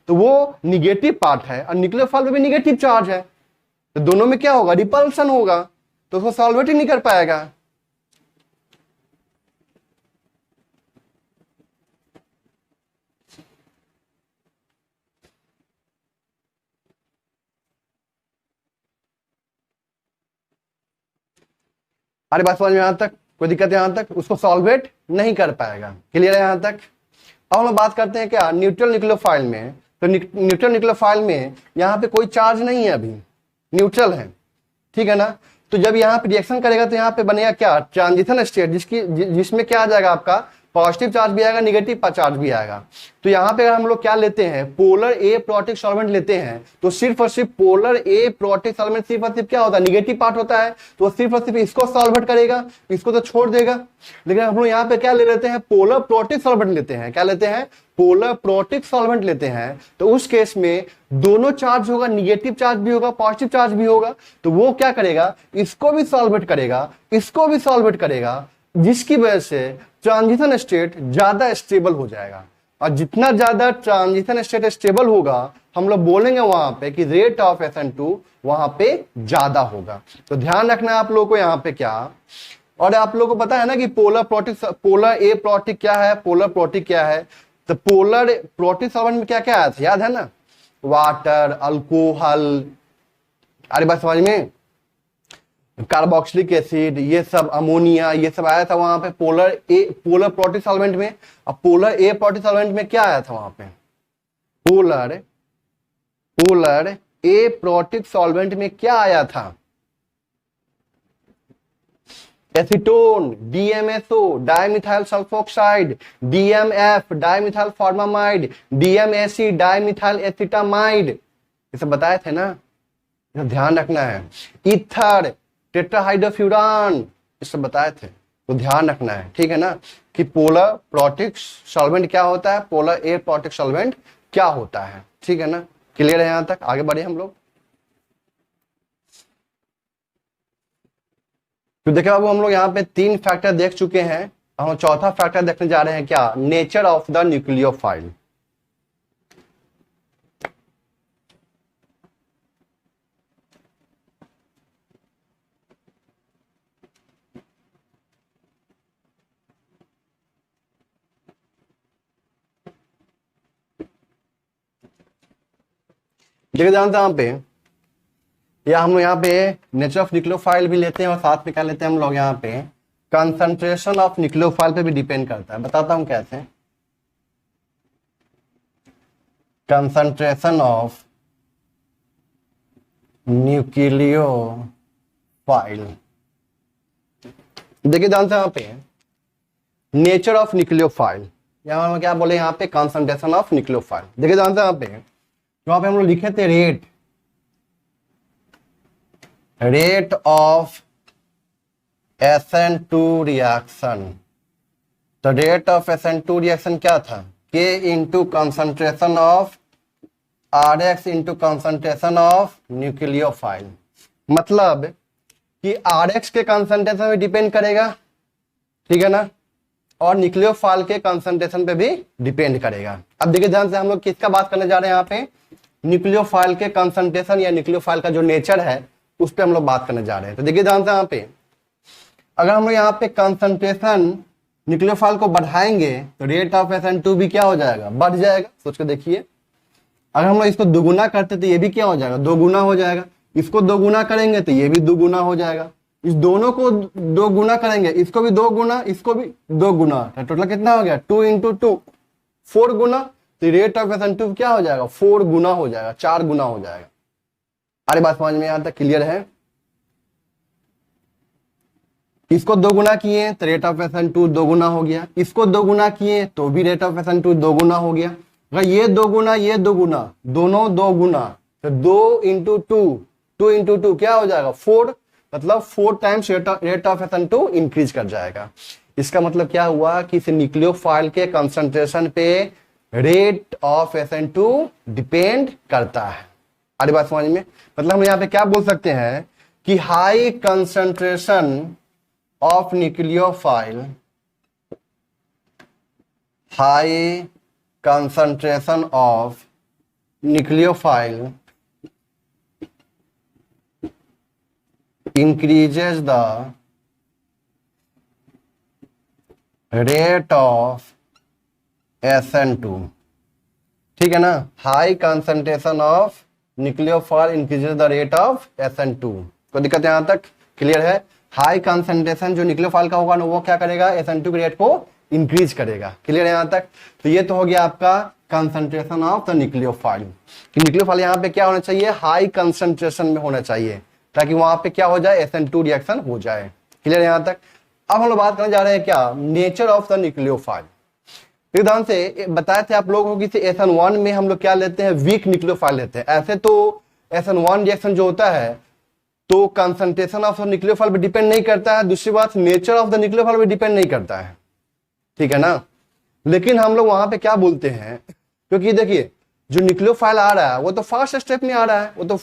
तो वो निगेटिव पार्ट है और न्यूक्लियोफाइल में भी निगेटिव चार्ज है, तो दोनों में क्या होगा? रिपल्सन होगा, तो उसको सॉल्वेट ही नहीं कर पाएगा। अरे बात समझ में यहां तक? कोई दिक्कत है यहां तक? उसको सॉल्वेट नहीं कर पाएगा। क्लियर है यहां तक? अब हम लोग बात करते हैं क्या न्यूट्रल न्यूक्लियोफाइल में। तो न्यूट्रल न्यूक्लियोफाइल में यहाँ पे कोई चार्ज नहीं है, अभी न्यूट्रल है, ठीक है ना? तो जब यहाँ पे रिएक्शन करेगा तो यहाँ पे बनेगा क्या? ट्रांजिशन स्टेट, जिसमें क्या आ जाएगा? आपका पॉजिटिव चार्ज भी आएगा, निगेटिव चार्ज भी आएगा। तो यहाँ पे अगर हम लोग क्या लेते हैं, पोलर ए प्रोटिक सॉल्वेंट लेते हैं, तो सिर्फ और सिर्फ पोलर ए प्रोटिक सॉल्वेंट सिर्फ और सिर्फ क्या होता है, निगेटिव पार्ट होता है, तो सिर्फ और सिर्फ इसको सॉल्वेट करेगा, इसको तो छोड़ देगा। लेकिन हम लोग यहाँ पे क्या ले लेते हैं, पोलर प्रोटिक सॉल्वेंट लेते हैं। क्या लेते हैं, पोलर प्रोटिक सॉल्वेंट लेते हैं। तो उस केस में दोनों चार्ज होगा, निगेटिव चार्ज भी होगा, पॉजिटिव चार्ज भी होगा। तो वो क्या करेगा, इसको भी सॉल्वेट करेगा, इसको भी सॉल्वेट करेगा, जिसकी वजह से ट्रांजिशन स्टेट ज्यादा स्टेबल हो जाएगा। और जितना ज्यादा ट्रांजिशन स्टेट स्टेबल होगा, हम लोग बोलेंगे वहां पे कि रेट ऑफ SN2 वहां पे ज्यादा होगा। तो ध्यान रखना है आप लोगों को यहाँ पे क्या, और आप लोगों को पता है ना कि पोलर ए प्रोटिक क्या है, पोलर प्रोटिक क्या है। तो पोलर प्रोटिक सॉल्वेंट में क्या क्या आया था, याद है ना, वाटर, अल्कोहल, अरे बात समझ में, कार्बोक्सिलिक एसिड, ये सब, अमोनिया, ये सब आया था वहां पे पोलर प्रोटिक सॉल्वेंट में। अब पोलर ए प्रोटिक सॉल्वेंट में क्या आया था वहां पे, पोलर ए प्रोटिक सॉल्वेंट में क्या आया था, acetone, DMSO dimethyl sulphoxide, DMF dimethyl formamide, DMAC dimethyl acetamide, ये सब बताए थे ना, ध्यान रखना है। ईथर, टेट्राहाइड्रोफ्यूरान, ये सब बताए थे, तो ध्यान रखना है, ठीक है ना, कि पोलर प्रोटिक सॉल्वेंट क्या होता है, पोलर ए प्रोटिक सॉल्वेंट क्या होता है, ठीक है ना। क्लियर है यहां तक, आगे बढ़े हम लोग। तो देखिए बाबू, हम लोग यहाँ पे 3 फैक्टर देख चुके हैं, हम चौथा फैक्टर देखने जा रहे हैं, क्या, नेचर ऑफ द न्यूक्लियोफाइल। देखिए ध्यान से यहाँ पे, या हम लोग यहाँ पे नेचर ऑफ न्यूक्लियोफाइल भी लेते हैं, और साथ में क्या लेते हैं हम लोग यहाँ पे, कंसंट्रेशन ऑफ न्यूक्लियोफाइल पे भी डिपेंड करता है। बताता हूं कैसे, कंसंट्रेशन ऑफ न्यूक्लियोफाइल। देखिए ध्यान से यहाँ पे, नेचर ऑफ न्यूक्लियोफाइल, यहाँ हम क्या बोले, यहाँ पे कंसंट्रेशन ऑफ न्यूक्लियोफाइल। देखिए ध्यान से यहाँ पे, वहां पे हम लोग लिखे थे रेट ऑफ SN2 रिएक्शन। तो रेट ऑफ SN2 रिएक्शन क्या था, K into concentration of RX into concentration of nucleophile. मतलब कि RX के कंसंट्रेशन पे डिपेंड करेगा, ठीक है ना, और न्यूक्लियोफाइल के कंसंट्रेशन पे भी डिपेंड करेगा। अब देखिए ध्यान से, हम लोग किसका बात करने जा रहे हैं यहाँ पे, न्यूक्लियोफाइल के कंसंट्रेशन या न्यूक्लियोफाइल का जो नेचर है उस पर हम लोग बात करने जा रहे हैं। तो देखिए ध्यान से यहाँ पे, अगर हम लोग यहाँ पे कंसंट्रेशन न्यूक्लियोफाइल को बढ़ाएंगे तो रेट ऑफ SN2 भी क्या हो जाएगा, बढ़ जाएगा। सोच के देखिए, अगर हम लोग इसको दोगुना करते तो ये भी क्या हो जाएगा, दोगुना हो जाएगा। इसको दोगुना करेंगे तो ये भी दोगुना हो जाएगा। इस दोनों को 2 गुना करेंगे, इसको भी 2 गुना, इसको भी 2 गुना, तो टोटल कितना हो गया, 2 इंटू 2 4 गुना। तो रेट ऑफ SN2 क्या हो जाएगा, 4 गुना हो जाएगा, 4 गुना हो जाएगा। अरे बात समझ में यहां तक क्लियर है। इसको 2 गुना किए तो रेट ऑफ SN2 2 गुना हो गया, इसको 2 गुना किए तो भी रेट ऑफ SN2 2 गुना हो गया। अगर ये 2 गुना, ये 2 गुना, दोनों 2 गुना, तो 2 इंटू 2 इंटू 2 क्या हो जाएगा, 4। मतलब 4 times rate of SN2 increase कर जाएगा। इसका मतलब क्या हुआ कि इस न्यूक्लियोफाइल के कंसंट्रेशन पे रेट ऑफ SN2 डिपेंड करता है। अरे बात समझ में, मतलब हम यहाँ पे क्या बोल सकते हैं कि high concentration of nucleophile, high concentration of nucleophile increases the rate of SN2, ठीक है ना। High concentration of nucleophile increases the rate of SN2। कोई दिक्कत यहां तक क्लियर है। हाई कंसंट्रेशन जो न्यूक्लियोफाइल का होगा ना, वो क्या करेगा, SN2 के रेट को इंक्रीज करेगा। क्लियर है यहां तक। तो ये तो हो गया आपका concentration of the nucleophile. Nucleophile यहाँ पे क्या होना चाहिए, हाई कंसंट्रेशन में होना चाहिए, ताकि वहां पे क्या हो जाए, SN2 रिएक्शन हो जाए। क्लियर यहां तक। अब हम लोग बात करने जा रहे हैं क्या, नेचर ऑफ द न्यूक्लियोफाइल। ध्यान से बताए थे आप लोगों को कि SN1 में हम लोग क्या लेते हैं, वीक न्यूक्लियोफाइल लेते हैं। ऐसे तो SN1 रिएक्शन जो होता है तो कंसंट्रेशन ऑफ द न्यूक्लियोफाइल पे डिपेंड नहीं करता है, दूसरी बात नेचर ऑफ द न्यूक्लियोफाइल पे डिपेंड नहीं करता है, ठीक है ना। लेकिन हम लोग वहां पे क्या बोलते हैं, क्योंकि देखिए जो न्यूक्लियोफाइल आ रहा है वो तो फर्स्ट स्टेप में आ रहा है, वो तो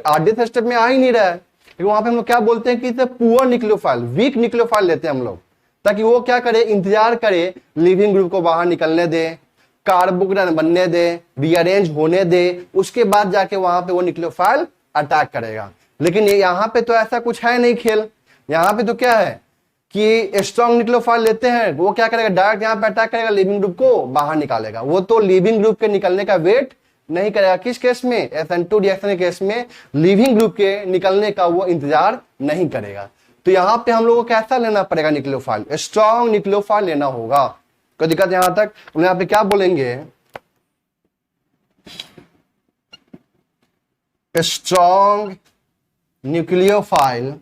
आधे स्टेप में आ ही नहीं रहा है। लेकिन वहां पे हम लोग क्या बोलते हैं कि इसे पुअर न्यूक्लियोफाइल, वीक न्यूक्लियोफाइल लेते हैं हम लोग, ताकि वो क्या करे, इंतजार करे, लिविंग ग्रुप को बाहर निकलने दे, कार्बोक्सिल बनने दे, रीअरेंज होने दे, उसके बाद जाके वहां पे वो न्यूक्लियोफाइल अटैक करेगा। लेकिन यहाँ पे तो ऐसा कुछ है नहीं खेल। यहाँ पे तो क्या है कि स्ट्रॉन्ग न्यूक्लियोफाइल लेते हैं, वो क्या करेगा, डायरेक्ट यहाँ पे अटैक करेगा, लिविंग ग्रुप को बाहर निकालेगा। वो तो लिविंग ग्रुप के निकलने का वेट नहीं करेगा। किस केस में, SN2 रिएक्शन के केस में लिविंग ग्रुप के निकलने का वो इंतजार नहीं करेगा। तो यहाँ पे हम लोग को कैसा लेना पड़ेगा न्यूक्लियोफाइल, स्ट्रॉन्ग न्यूक्लियोफाइल लेना होगा। कोई दिक्कत यहां तक, हम यहाँ पे क्या बोलेंगे, strong nucleophile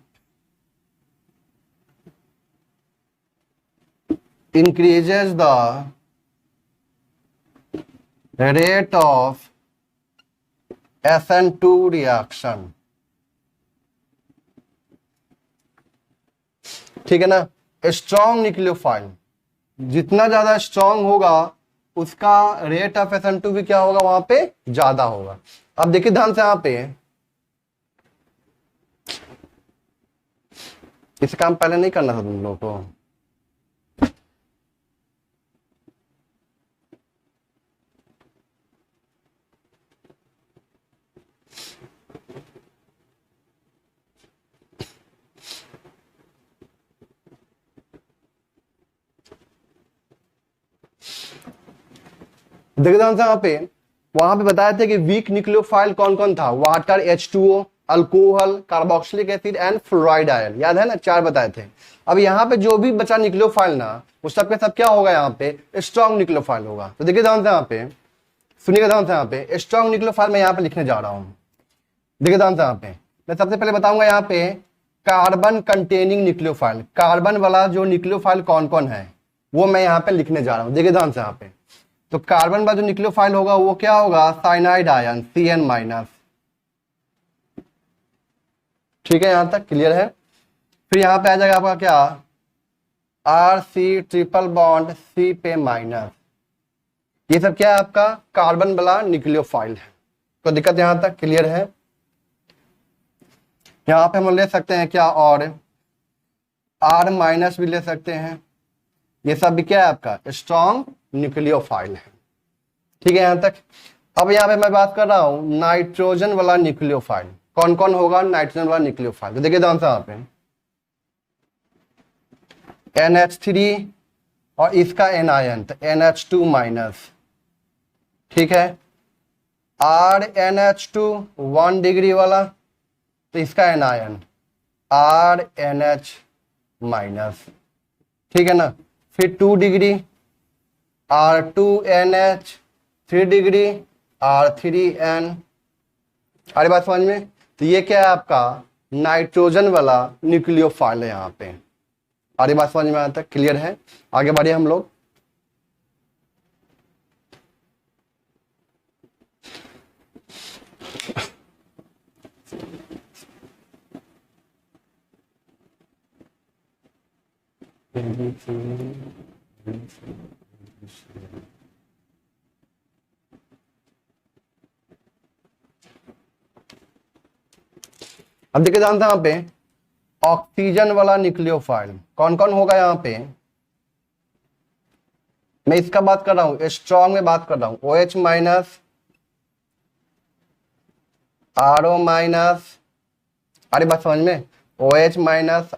increases the rate of SN2 reaction, ठीक है ना। स्ट्रॉन्ग न्यूक्लियोफाइल जितना ज्यादा स्ट्रॉन्ग होगा उसका रेट ऑफ SN2 भी क्या होगा, वहां पे ज्यादा होगा। अब देखिए ध्यान से, यहां पे इस काम पहले नहीं करना था तुम लोगों को। देखिए ध्यान से, यहाँ पे वहां पे बताया था कि वीक न्यूक्लियोफाइल कौन कौन था, water, H2O, alcohol, carboxylic acid and fluoride ion, याद है ना, 4 बताए थे। अब यहाँ पे जो भी बचा न्यूक्लियोफाइल ना, वो सब के सब क्या होगा, यहाँ पे स्ट्रॉन्ग न्यूक्लियोफाइल होगा। तो देखिए ध्यान से, यहाँ पे सुनिएगा ध्यान से, यहाँ पे स्ट्रॉन्ग न्यूक्लियोफाइल मैं यहाँ पे लिखने जा रहा हूँ। देखिए ध्यान से, यहाँ पे मैं सबसे पहले बताऊंगा यहाँ पे कार्बन कंटेनिंग न्यूक्लियोफाइल, कार्बन वाला जो न्यूक्लियोफाइल कौन कौन है वो मैं यहाँ पे लिखने जा रहा हूँ। देखिए ध्यान से, यहाँ पे तो कार्बन वाला जो न्यूक्लियोफाइल होगा वो क्या होगा, साइनाइड आयन, CN-, ठीक है, यहां तक क्लियर है। फिर यहां पे आ जाएगा आपका क्या, RC ट्रिपल बॉन्ड C पे माइनस, ये सब क्या है आपका कार्बन वाला न्यूक्लियोफाइल है। तो दिक्कत यहां तक क्लियर है। यहां पे हम ले सकते हैं क्या, और R- भी ले सकते हैं। ये सब भी क्या है आपका स्ट्रॉन्ग न्यूक्लियोफाइल है, ठीक है यहां तक। अब यहाँ पे मैं बात कर रहा हूं नाइट्रोजन वाला न्यूक्लियोफाइल, कौन कौन होगा नाइट्रोजन वाला न्यूक्लियोफाइल। तो देखिए ध्यान से, यहाँ पे NH3 और इसका एनायन तो NH2-, ठीक है। RNH2 1 डिग्री वाला तो इसका एनायन RNH-, ठीक है ना। फिर 2 डिग्री R2NH, 3 डिग्री R3N। अरे बात समझ में, तो ये क्या है आपका नाइट्रोजन वाला न्यूक्लियोफाइल है यहाँ पे। अरे बात समझ में आता है, क्लियर है। आगे बढ़े हम लोग। अब देखिए जानते हैं यहाँ पे ऑक्सीजन वाला न्यूक्लियोफाइल कौन कौन होगा। यहाँ पे मैं इसका बात कर रहा हूं, स्ट्रॉन्ग में बात कर रहा हूं, OH-, RO-, अरे बात समझ में, OH-,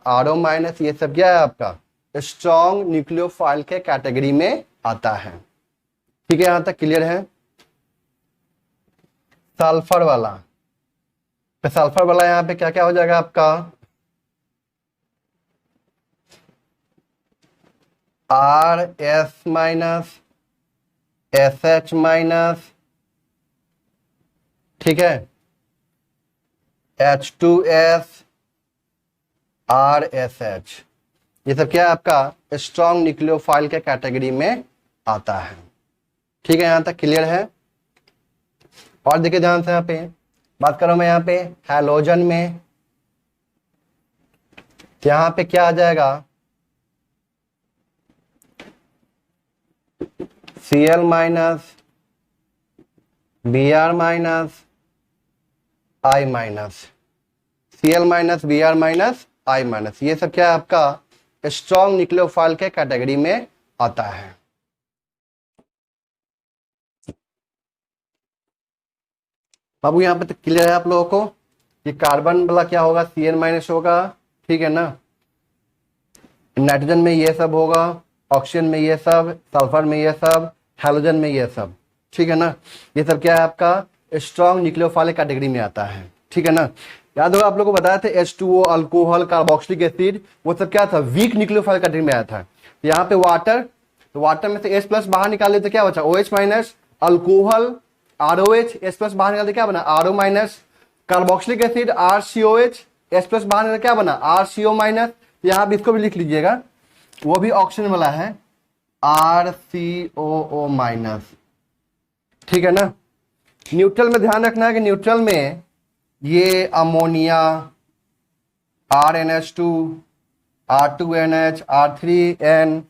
RO-, ये सब क्या है आपका स्ट्रॉन्ग न्यूक्लियोफाइल के कैटेगरी में आता है, ठीक है। यहां तक क्लियर है। सल्फर वाला, तो सल्फर वाला यहाँ पे क्या क्या हो जाएगा आपका RS-, SH-, ठीक है, H2S, RSH, ये सब क्या है आपका स्ट्रॉन्ग न्यूक्लियोफाइल के कैटेगरी में आता है। ठीक है, यहां तक क्लियर है। और देखिए ध्यान से, यहाँ पे बात करो मैं यहाँ पे हैलोजन में, यहाँ पे क्या आ जाएगा Cl minus Br minus I minus, Cl minus Br minus I minus, ये सब क्या है आपका स्ट्रॉन्ग न्यूक्लियोफाइल के कैटेगरी में आता है। बाबू यहाँ पे तो क्लियर है आप लोगों को, ये कार्बन वाला क्या होगा Cn माइनस होगा, ठीक है ना, नाइट्रोजन में ये सब होगा, ऑक्सीजन में ये सब, सल्फर में ये सब, हैलोजन में ये सब, ठीक है ना। ये सब क्या है आपका स्ट्रॉन्ग न्यूक्लियोफाइल कैटेगरी में आता है, ठीक है ना। याद होगा आप लोगों को बताया था H2O, अल्कोहल, कार्बोक्सिलिक एसिड, वो सब क्या था वीक न्यूक्लियोफाइल कैटेगरी में आया था। तो यहाँ पे वाटर, तो वाटर में से H प्लस बाहर निकाले तो क्या बचा OH minus, alcohol ROH, H plus बाहर निकालते क्या बना RO minus, carboxylic acid RCOH, H plus बाहर निकाल क्या बना RCO माइनस। यहाँ भी इसको भी लिख लीजिएगा, वो भी ऑक्सीजन वाला है RCOO माइनस, ठीक है ना। न्यूट्रल में ध्यान रखना है कि न्यूट्रल में ये अमोनिया RNH2, R2NH, R3N,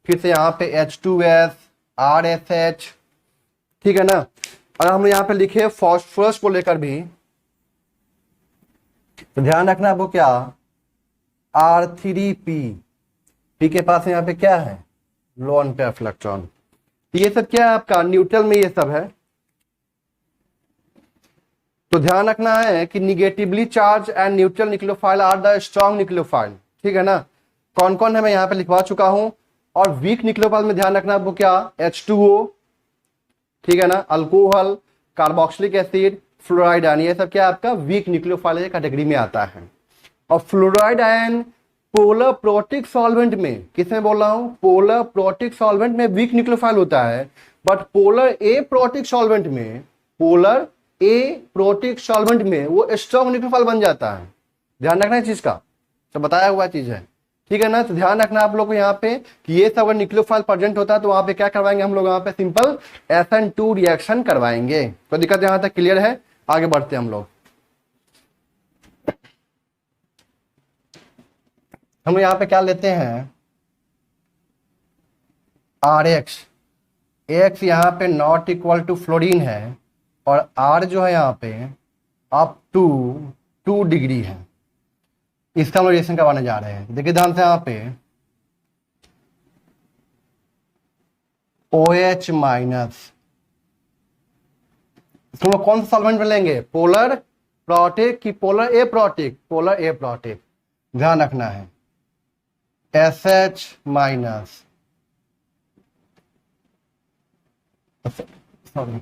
फिर से यहाँ पे H2S, RSH, ठीक है ना। अगर हम यहाँ पे लिखे फॉस्फोरस को लेकर भी तो ध्यान रखना वो क्या R3P, P के पास यहाँ पे क्या है लोन पे इलेक्ट्रॉन। ये सब क्या है आपका न्यूट्रल में ये सब है। तो ध्यान रखना है कि negatively charged and neutral nucleophile are the strong nucleophile, ठीक है ना। कौन कौन है मैं यहाँ पे लिखवा चुका हूं। और वीक न्यूक्लियोफाइल में ध्यान रखना वो क्या H2O, ठीक है ना, alcohol, carboxylic acid, fluoride ion, ये सब क्या आपका वीक न्यूक्लियोफाइल कैटेगरी में आता है। और fluoride ion polar protic solvent में, किसमें बोल रहा हूं पोलर प्रोटिक सॉल्वेंट में वीक न्यूक्लियोफाइल होता है, but polar A protic solvent में, पोलर ए प्रोटिक सॉल्वेंट में वो स्ट्रॉन्ग न्यूक्लियोफाइल बन जाता है। ध्यान रखना इस चीज का, तो बताया हुआ चीज है, ठीक है ना। तो ध्यान रखना आप लोग को यहाँ पे कि ये सब अगर न्यूक्लियोफाइल प्रेजेंट होता है तो वहां पे क्या करवाएंगे हम लोग, यहाँ पे सिंपल SN2 रिएक्शन करवाएंगे। तो दिक्कत यहाँ तक क्लियर है, आगे बढ़ते हैं हम लोग। हम यहाँ पे क्या लेते हैं RX, X यहाँ पे नॉट इक्वल टू फ्लोरीन है, और R जो है यहाँ पे अप टू 2 डिग्री है। इसका हम रिएक्शन करवाने जा रहे हैं। देखिए ध्यान से यहाँ पे OH माइनस, इसको हम कौन सा सॉल्वेंट में लेंगे पोलर प्रोटिक की पोलर ए प्रोटिक, पोलर ए प्रोटिक, ध्यान रखना है SH माइनस, सॉरी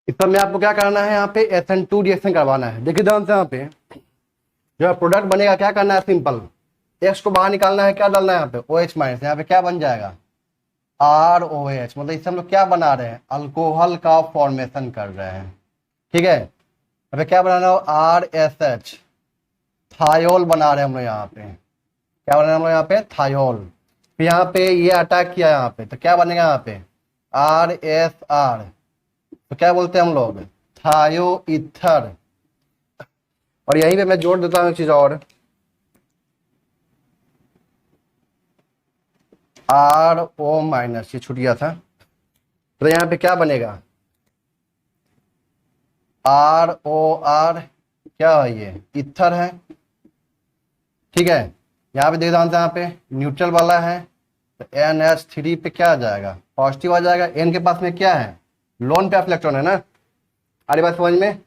इस सब में आपको क्या करना है यहाँ पे SN2 रिएक्शन करवाना है। देखिए ध्यान से यहाँ पे जो प्रोडक्ट बनेगा क्या करना है सिंपल X को बाहर निकालना है, क्या डालना है यहाँ पे OH माइनस, यहाँ पे क्या बन जाएगा ROH, मतलब इससे हम लोग क्या बना रहे हैं अल्कोहल का फॉर्मेशन कर रहे हैं, ठीक है। यहाँ पे क्या बनाना हो RSH, थायोल बना रहे हैं हम लोग यहाँ पे, क्या बना रहे हैं हम लोग यहाँ पे थायोल। फिर यहाँ पे ये अटैक किया यहाँ पे तो क्या बनेगा यहाँ पे RSR, तो क्या बोलते हैं हम लोग थायो इथर। और यहीं पे मैं जोड़ देता हूँ एक चीज और RO माइनस, ये छूट गया था। तो यहाँ पे क्या बनेगा ROR क्या है, ये इथर है, ठीक है। यहाँ पे देख जानते हैं, यहाँ पे न्यूट्रल वाला है, तो NH3 पे क्या आ जाएगा, पॉजिटिव आ जाएगा। N के पास में क्या है, लोन पे इलेक्ट्रॉन है ना। अरे बात समझ में,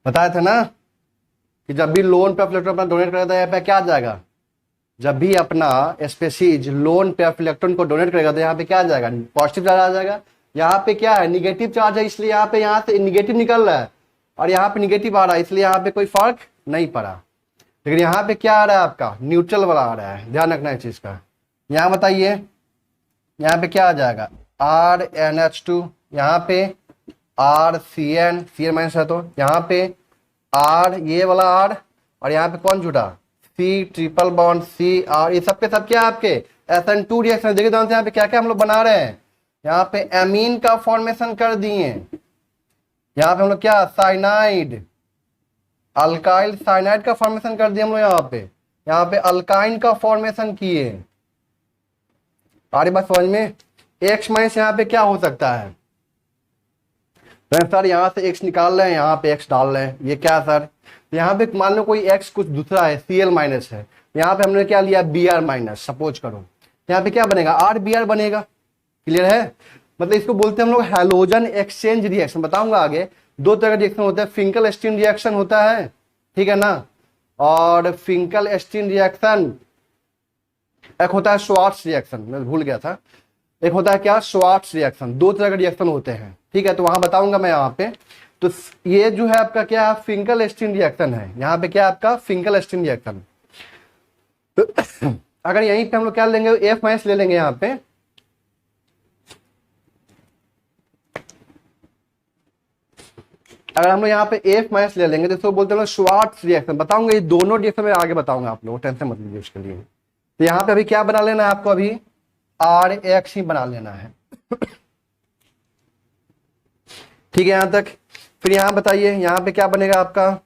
बताए थे ना कि जब भी लोन पे इलेक्ट्रॉन अपना डोनेट करेगा तो यहाँ पे क्या आ जाएगा, जब भी अपना स्पेसीज लोन पे इलेक्ट्रॉन को डोनेट करेगा तो यहाँ पे क्या आ जाएगा, पॉजिटिव चार्ज आ जाएगा। यहाँ पे क्या है, निगेटिव चार्ज है, इसलिए यहाँ पे यहाँ से निगेटिव निकल रहा है और यहाँ पे निगेटिव आ रहा है, इसलिए यहाँ पे कोई फर्क नहीं पड़ा। लेकिन यहाँ पे क्या आ रहा है, आपका न्यूट्रल वाला आ रहा है, ध्यान रखना है इस चीज का। यहाँ बताइए, यहाँ पे क्या आ जाएगा, RNH2, यहाँ पे RCN, CN माइनस है, तो यहाँ पे R, ये वाला R, और यहाँ पे कौन जुड़ा, C ट्रिपल बॉन्ड CR, ये सब के सब क्या आपके SN2 रिएक्शन। देखिए जानते हैं यहाँ पे क्या क्या हम लोग बना रहे हैं, यहाँ पे एमीन का फॉर्मेशन कर दिए, यहाँ पे हम लोग क्या साइनाइड, अल्काइल साइनाइड का फॉर्मेशन कर दिया हम लोग, यहाँ पे अल्काइन का फॉर्मेशन किए। आरी बात समझ में। X माइनस यहाँ पे क्या हो सकता है, तो सर यहाँ से X निकाल रहे हैं, यहाँ पे X डाल रहे हैं, ये क्या सर, यहाँ पे मान लो कोई X कुछ दूसरा है, Cl माइनस है, यहाँ पे हमने क्या लिया Br माइनस, सपोज करो, यहाँ पे क्या बनेगा, RBr बनेगा। क्लियर है, मतलब इसको बोलते हैं हम लोग हैलोजन एक्सचेंज रिएक्शन। बताऊंगा आगे, दो तरह का रिएक्शन होता है, फिंकल स्टीन रिएक्शन होता है, ठीक है ना, और फिंकल स्टीन रिएक्शन, एक होता है श्वार्ट्ज रिएक्शन, मैं भूल गया था, एक होता है क्या श्वार्ट्ज रिएक्शन, दो तरह के रिएक्शन होते हैं, ठीक है, तो वहां बताऊंगा मैं यहाँ पे। तो ये जो है आपका क्या फिंकल स्टीन रिएक्शन है, यहाँ पे क्या आपका फिंकल स्टीन रिएक्शन। तो अगर यहीं पे हम लोग क्या लेंगे, F माइनस ले लेंगे यहाँ पे, अगर हम लोग यहाँ पे F माइनस ले लेंगे तो इसको बोलते हैं श्वार्ट्ज रिएक्शन। बताऊंगा ये दोनों रिएक्शन में आगे बताऊंगा, आप लोग टेंशन मत लीजिए उसके लिए। तो यहाँ पे अभी क्या बना लेना है आपको, अभी RX ही बना लेना है, ठीक है यहां तक। फिर यहां बताइए, यहां पे क्या बनेगा आपका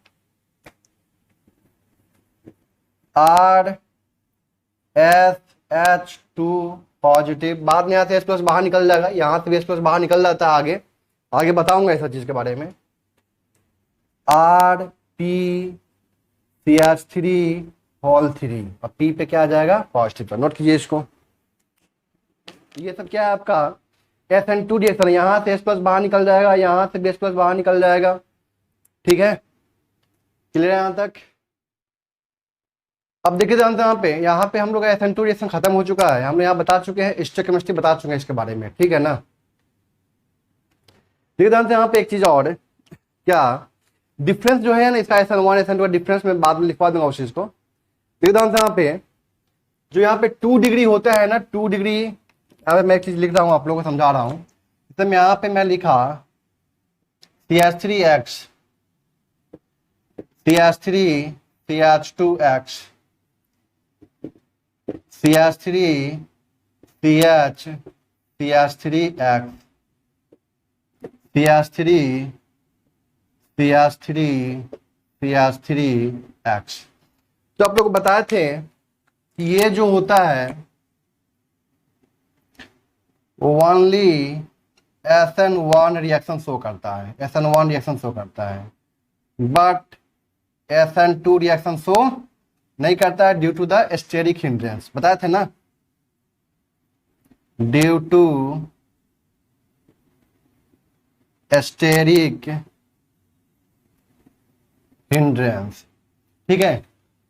RSH2 पॉजिटिव, बाद में यहाँ से H प्लस बाहर निकल जाएगा, यहां से भी H प्लस बाहर निकल जाता है, आगे आगे बताऊंगा इस चीज के बारे में। RPCH3 होल 3 और P पे क्या आ जाएगा पॉजिटिव पर, नोट कीजिए इसको। ये सब क्या है आपका SN2 रिएक्शन, यहां से H प्लस बाहर निकल जाएगा, यहां से H प्लस बाहर निकल जाएगा, ठीक है, क्लियर है यहां तक। अब देखिए जानते हैं यहाँ पे हम लोग का SN2 रिएक्शन खत्म हो चुका है, हम यहाँ बता चुके हैं, स्टोइकोमेट्री बता चुके हैं इसके बारे में, ठीक है ना। देखिए जानते हैं यहाँ पे एक चीज और है, क्या डिफरेंस जो है ना इसका SN1 SN2 का डिफरेंस में बाद में लिखवा दूंगा उस चीज को। देखिए जानते हैं यहाँ पे जो यहाँ पे 2 डिग्री होता है ना, 2 डिग्री, यहाँ पे मैं एक चीज लिख रहा हूँ, आप लोगों को समझा रहा हूँ। तो यहाँ पे मैं लिखा CH3X CH3 CH2X CH3 CH CH3X CH3 CH3 CH3X। तो आप लोग बताए थे कि ये जो होता है वो ओनली SN1 रिएक्शन शो करता है, SN1 रिएक्शन शो करता है, बट SN2 रिएक्शन शो नहीं करता है due to the steric hindrance. बताए थे ना, ड्यू टू स्टेरिक हिंड्रेंस, ठीक है।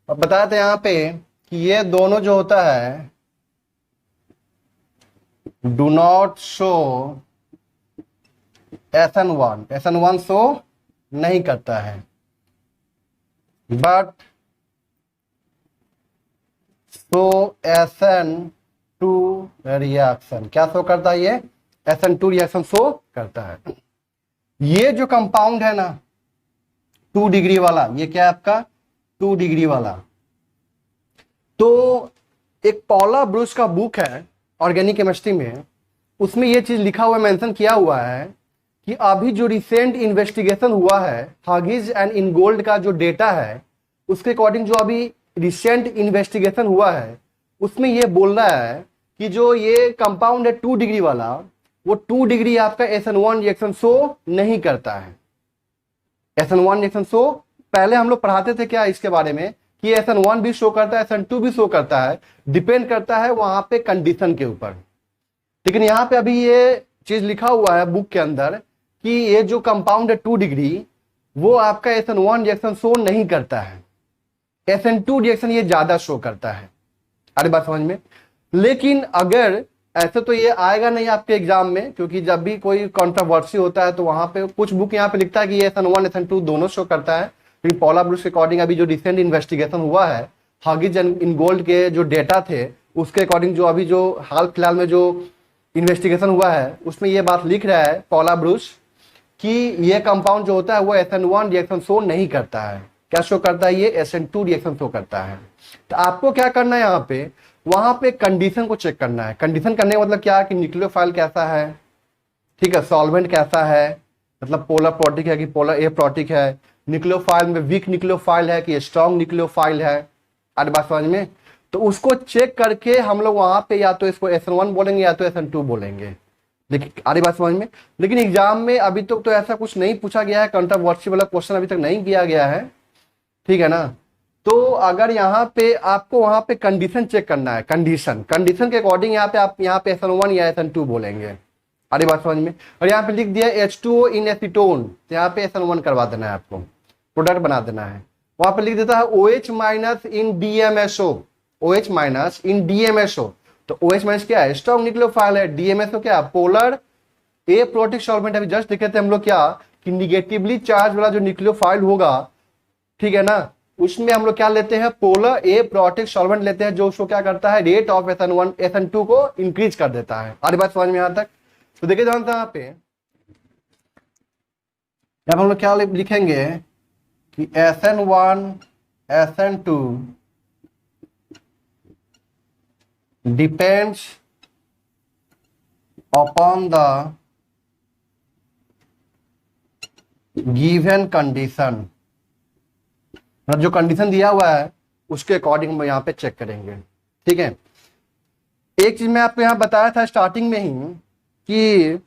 अब बताए थे यहाँ पे कि ये दोनों जो होता है do not show SN1 show नहीं करता है, बट शो SN2 रिएक्शन। क्या शो करता है ये, SN2 रिएक्शन शो करता है। ये जो कंपाउंड है ना 2 डिग्री वाला, ये क्या है आपका 2 डिग्री वाला, तो एक पॉला ब्रूस का बुक है ऑर्गेनिक केमिस्ट्री में, उसमें ये चीज लिखा हुआ मेंशन किया हुआ है कि अभी जो रिसेंट इन्वेस्टिगेशन हुआ है हगिज एंड इनगोल्ड का जो डेटा है, उसके अकॉर्डिंग जो अभी रिसेंट इन्वेस्टिगेशन हुआ है उसमें ये बोल रहा है कि जो ये कंपाउंड है 2 डिग्री वाला, वो 2 डिग्री आपका SN1 रिएक्शन शो नहीं करता है, SN1 रिएक्शन शो, पहले हम लोग पढ़ाते थे क्या इसके बारे में कि SN1 भी शो करता है, SN2 भी शो करता है, डिपेंड करता है वहां पे कंडीशन के ऊपर। लेकिन यहाँ पे अभी ये चीज लिखा हुआ है बुक के अंदर कि ये जो कंपाउंड है 2 डिग्री, वो आपका SN1 रिएक्शन शो नहीं करता है, SN2 रिएक्शन ये ज्यादा शो करता है। अरे बात समझ में। लेकिन अगर ऐसे तो ये आएगा नहीं आपके एग्जाम में, क्योंकि जब भी कोई कंट्रोवर्सी होता है तो वहां पे कुछ बुक यहाँ पे लिखता है कि ये SN1 SN2 दोनों शो करता है। लेकिन पॉला ब्रूस के अकॉर्डिंग अभी जो रिसेंट इन्वेस्टिगेशन हुआ है हगिज एंड इनगोल्ड के जो डेटा थे उसके अकॉर्डिंग, जो अभी जो हाल फिलहाल में जो इन्वेस्टिगेशन हुआ है उसमें ये बात लिख रहा है पॉला ब्रूस कि ये कंपाउंड जो होता है वो SN1 रिएक्शन शो नहीं करता है। क्या शो करता है? ये SN2 रिएक्शन शो करता है। तो आपको क्या करना है यहाँ पे, वहां पे कंडीशन को चेक करना है। कंडीशन करने का मतलब क्या है कि न्यूक्लियोफाइल कैसा है, ठीक है, सॉल्वेंट कैसा है, मतलब पोलर प्रोटिक है कि पोलर ए प्रोटिक है, न्यूक्लियोफाइल में वीक न्यूक्लियोफाइल है कि स्ट्रॉन्ग न्यूक्लियोफाइल है। आज बात समझ में। तो उसको चेक करके हम लोग वहां पे या तो इसको SN1 बोलेंगे या तो SN2 बोलेंगे। लेकिन आरी बात समझ में। लेकिन एग्जाम में अभी तक तो ऐसा कुछ नहीं पूछा गया है, कंट्रोवर्सी वाला क्वेश्चन अभी तक नहीं किया गया है, ठीक है ना। तो अगर यहाँ पे आपको वहां पे कंडीशन चेक करना है, कंडीशन के अकॉर्डिंग यहाँ पे आप यहाँ पे SN1 या SN2 बोलेंगे। अरे बात समझ में। और यहाँ पे लिख दिया H2O इन एसीटोन, तो यहाँ पे SN1 करवा देना है, आपको प्रोडक्ट बना देना है। वहां पे लिख देता है OH माइनस इन DMSO, OH माइनस इन DMSO। तो OH माइनस क्या है? स्ट्रॉन्ग न्यूक्लियोफाइल है। DMSO क्या है? पोलर ए प्रोटिक सॉल्वेंट। अभी जस्ट देखे थे हम लोग क्या कि निगेटिवली चार्ज वाला जो न्यूक्लियोफाइल होगा, ठीक है ना, उसमें हम लोग क्या लेते हैं? पोलर ए प्रोटिक सॉल्वेंट लेते हैं, जो उसको क्या करता है? रेट ऑफ SN1 SN2 को इंक्रीज कर देता है। आरी बात समझ में यहां तक। तो देखिए ध्यान से यहाँ पे, अब हम लोग क्या लिखेंगे कि SN1 SN2 depends upon the given condition, जो कंडीशन दिया हुआ है उसके अकॉर्डिंग हम यहाँ पे चेक करेंगे, ठीक है। एक चीज मैं आपको यहाँ बताया था स्टार्टिंग में ही कि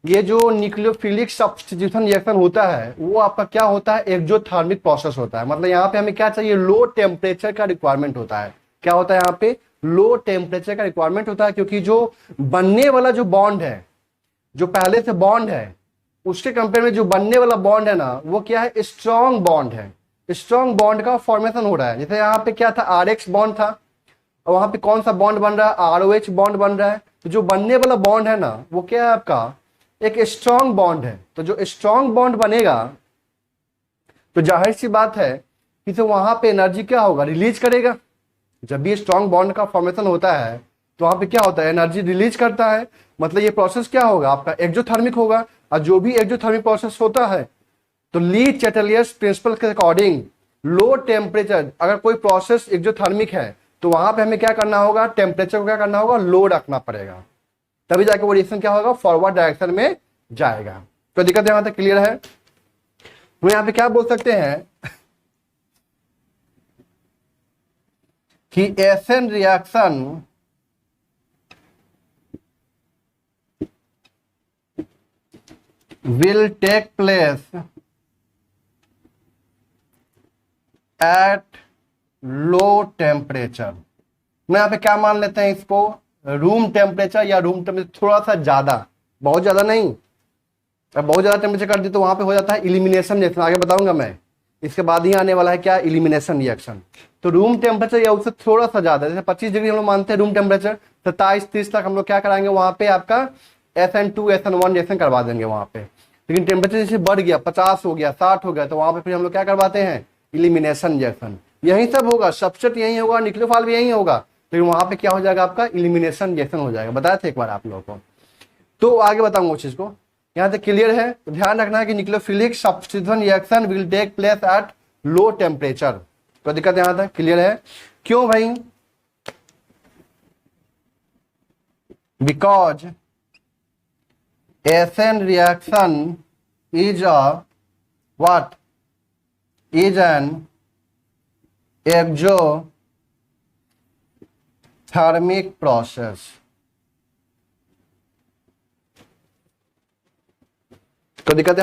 ये जो न्यूक्लियोफिलिक सब्स्टिट्यूशन रिएक्शन होता है वो आपका क्या होता है? एक्सोथर्मिक प्रोसेस होता है। मतलब यहाँ पे हमें क्या चाहिए? लो टेम्परेचर का रिक्वायरमेंट होता है। क्या होता है यहाँ पे? लो टेम्परेचर का रिक्वायरमेंट होता है, क्योंकि जो बनने वाला जो बॉन्ड है, जो पहले से बॉन्ड है, उसके कंपेयर में जो बनने वाला बॉन्ड है ना, वो क्या है? स्ट्रॉन्ग बॉन्ड है। स्ट्रॉन्ग बॉन्ड का फॉर्मेशन हो रहा है। जैसे यहाँ पे क्या था? RX बॉन्ड था, और वहां पे कौन सा बॉन्ड बन रहा है? ROH बॉन्ड बन रहा है। तो जो बनने वाला बॉन्ड है ना, वो क्या है आपका? एक स्ट्रॉन्ग बॉन्ड है। तो जो स्ट्रॉन्ग बॉन्ड बनेगा तो जाहिर सी बात है कि तो वहां पे एनर्जी क्या होगा? रिलीज करेगा। जब भी स्ट्रॉन्ग बॉन्ड का फॉर्मेशन होता है तो वहां पे क्या होता है? एनर्जी रिलीज करता है। मतलब ये प्रोसेस क्या होगा? आपका एक्सोथर्मिक होगा। और जो भी एक्सोथर्मिक प्रोसेस होता है तो ली चैटलियर्स प्रिंसिपल के अकॉर्डिंग लो टेम्परेचर, अगर कोई प्रोसेस एक्सोथर्मिक है तो वहां पे हमें क्या करना होगा? टेम्परेचर को क्या करना होगा? लो रखना पड़ेगा, तभी जाके वो रिएक्शन क्या होगा? फॉरवर्ड डायरेक्शन में जाएगा। तो दिक्कत यहां तक क्लियर है। हम यहां पे क्या बोल सकते हैं कि SN reaction will take place at low temperature। मैं यहाँ पे क्या मान लेते हैं इसको? रूम टेम्परेचर, या रूम टेम्परेचर थोड़ा सा ज्यादा, बहुत ज्यादा नहीं। अगर बहुत ज्यादा टेम्परेचर कर दी तो वहां पे हो जाता है इलिमिनेशन रिएक्शन। आगे बताऊंगा मैं, इसके बाद ही आने वाला है क्या? Elimination reaction. तो रूम टेम्परेचर या उससे थोड़ा सा ज्यादा, जैसे 25 डिग्री हम लोग मानते हैं रूम टेम्परेचर, 27-30 तक हम लोग क्या कराएंगे? वहां पे आपका SN2 SN1 रिएक्शन करवा देंगे वहां पे। लेकिन टेम्परेचर जैसे बढ़ गया, 50 हो गया, 60 हो गया, तो वहां पे फिर हम लोग क्या करवाते हैं? Elimination reaction. यही सब होगा, सबस्ट्रेट यही होगा, न्यूक्लियोफाइल भी यही होगा, लेकिन वहां पे क्या हो जाएगा? आपका इलिमिनेशन रिएक्शन हो जाएगा। बताया था एक बार आप लोगों को। तो आगे बताऊंगा उस चीज को। यहां तक क्लियर है? तो ध्यान रखना है कि nucleophilic substitution reaction will take place at low temperature. तो दिक्कत यहां तक क्लियर है? क्यों भाई? Because SN reaction is a what? Is an exothermic process। तो दिक्कत है।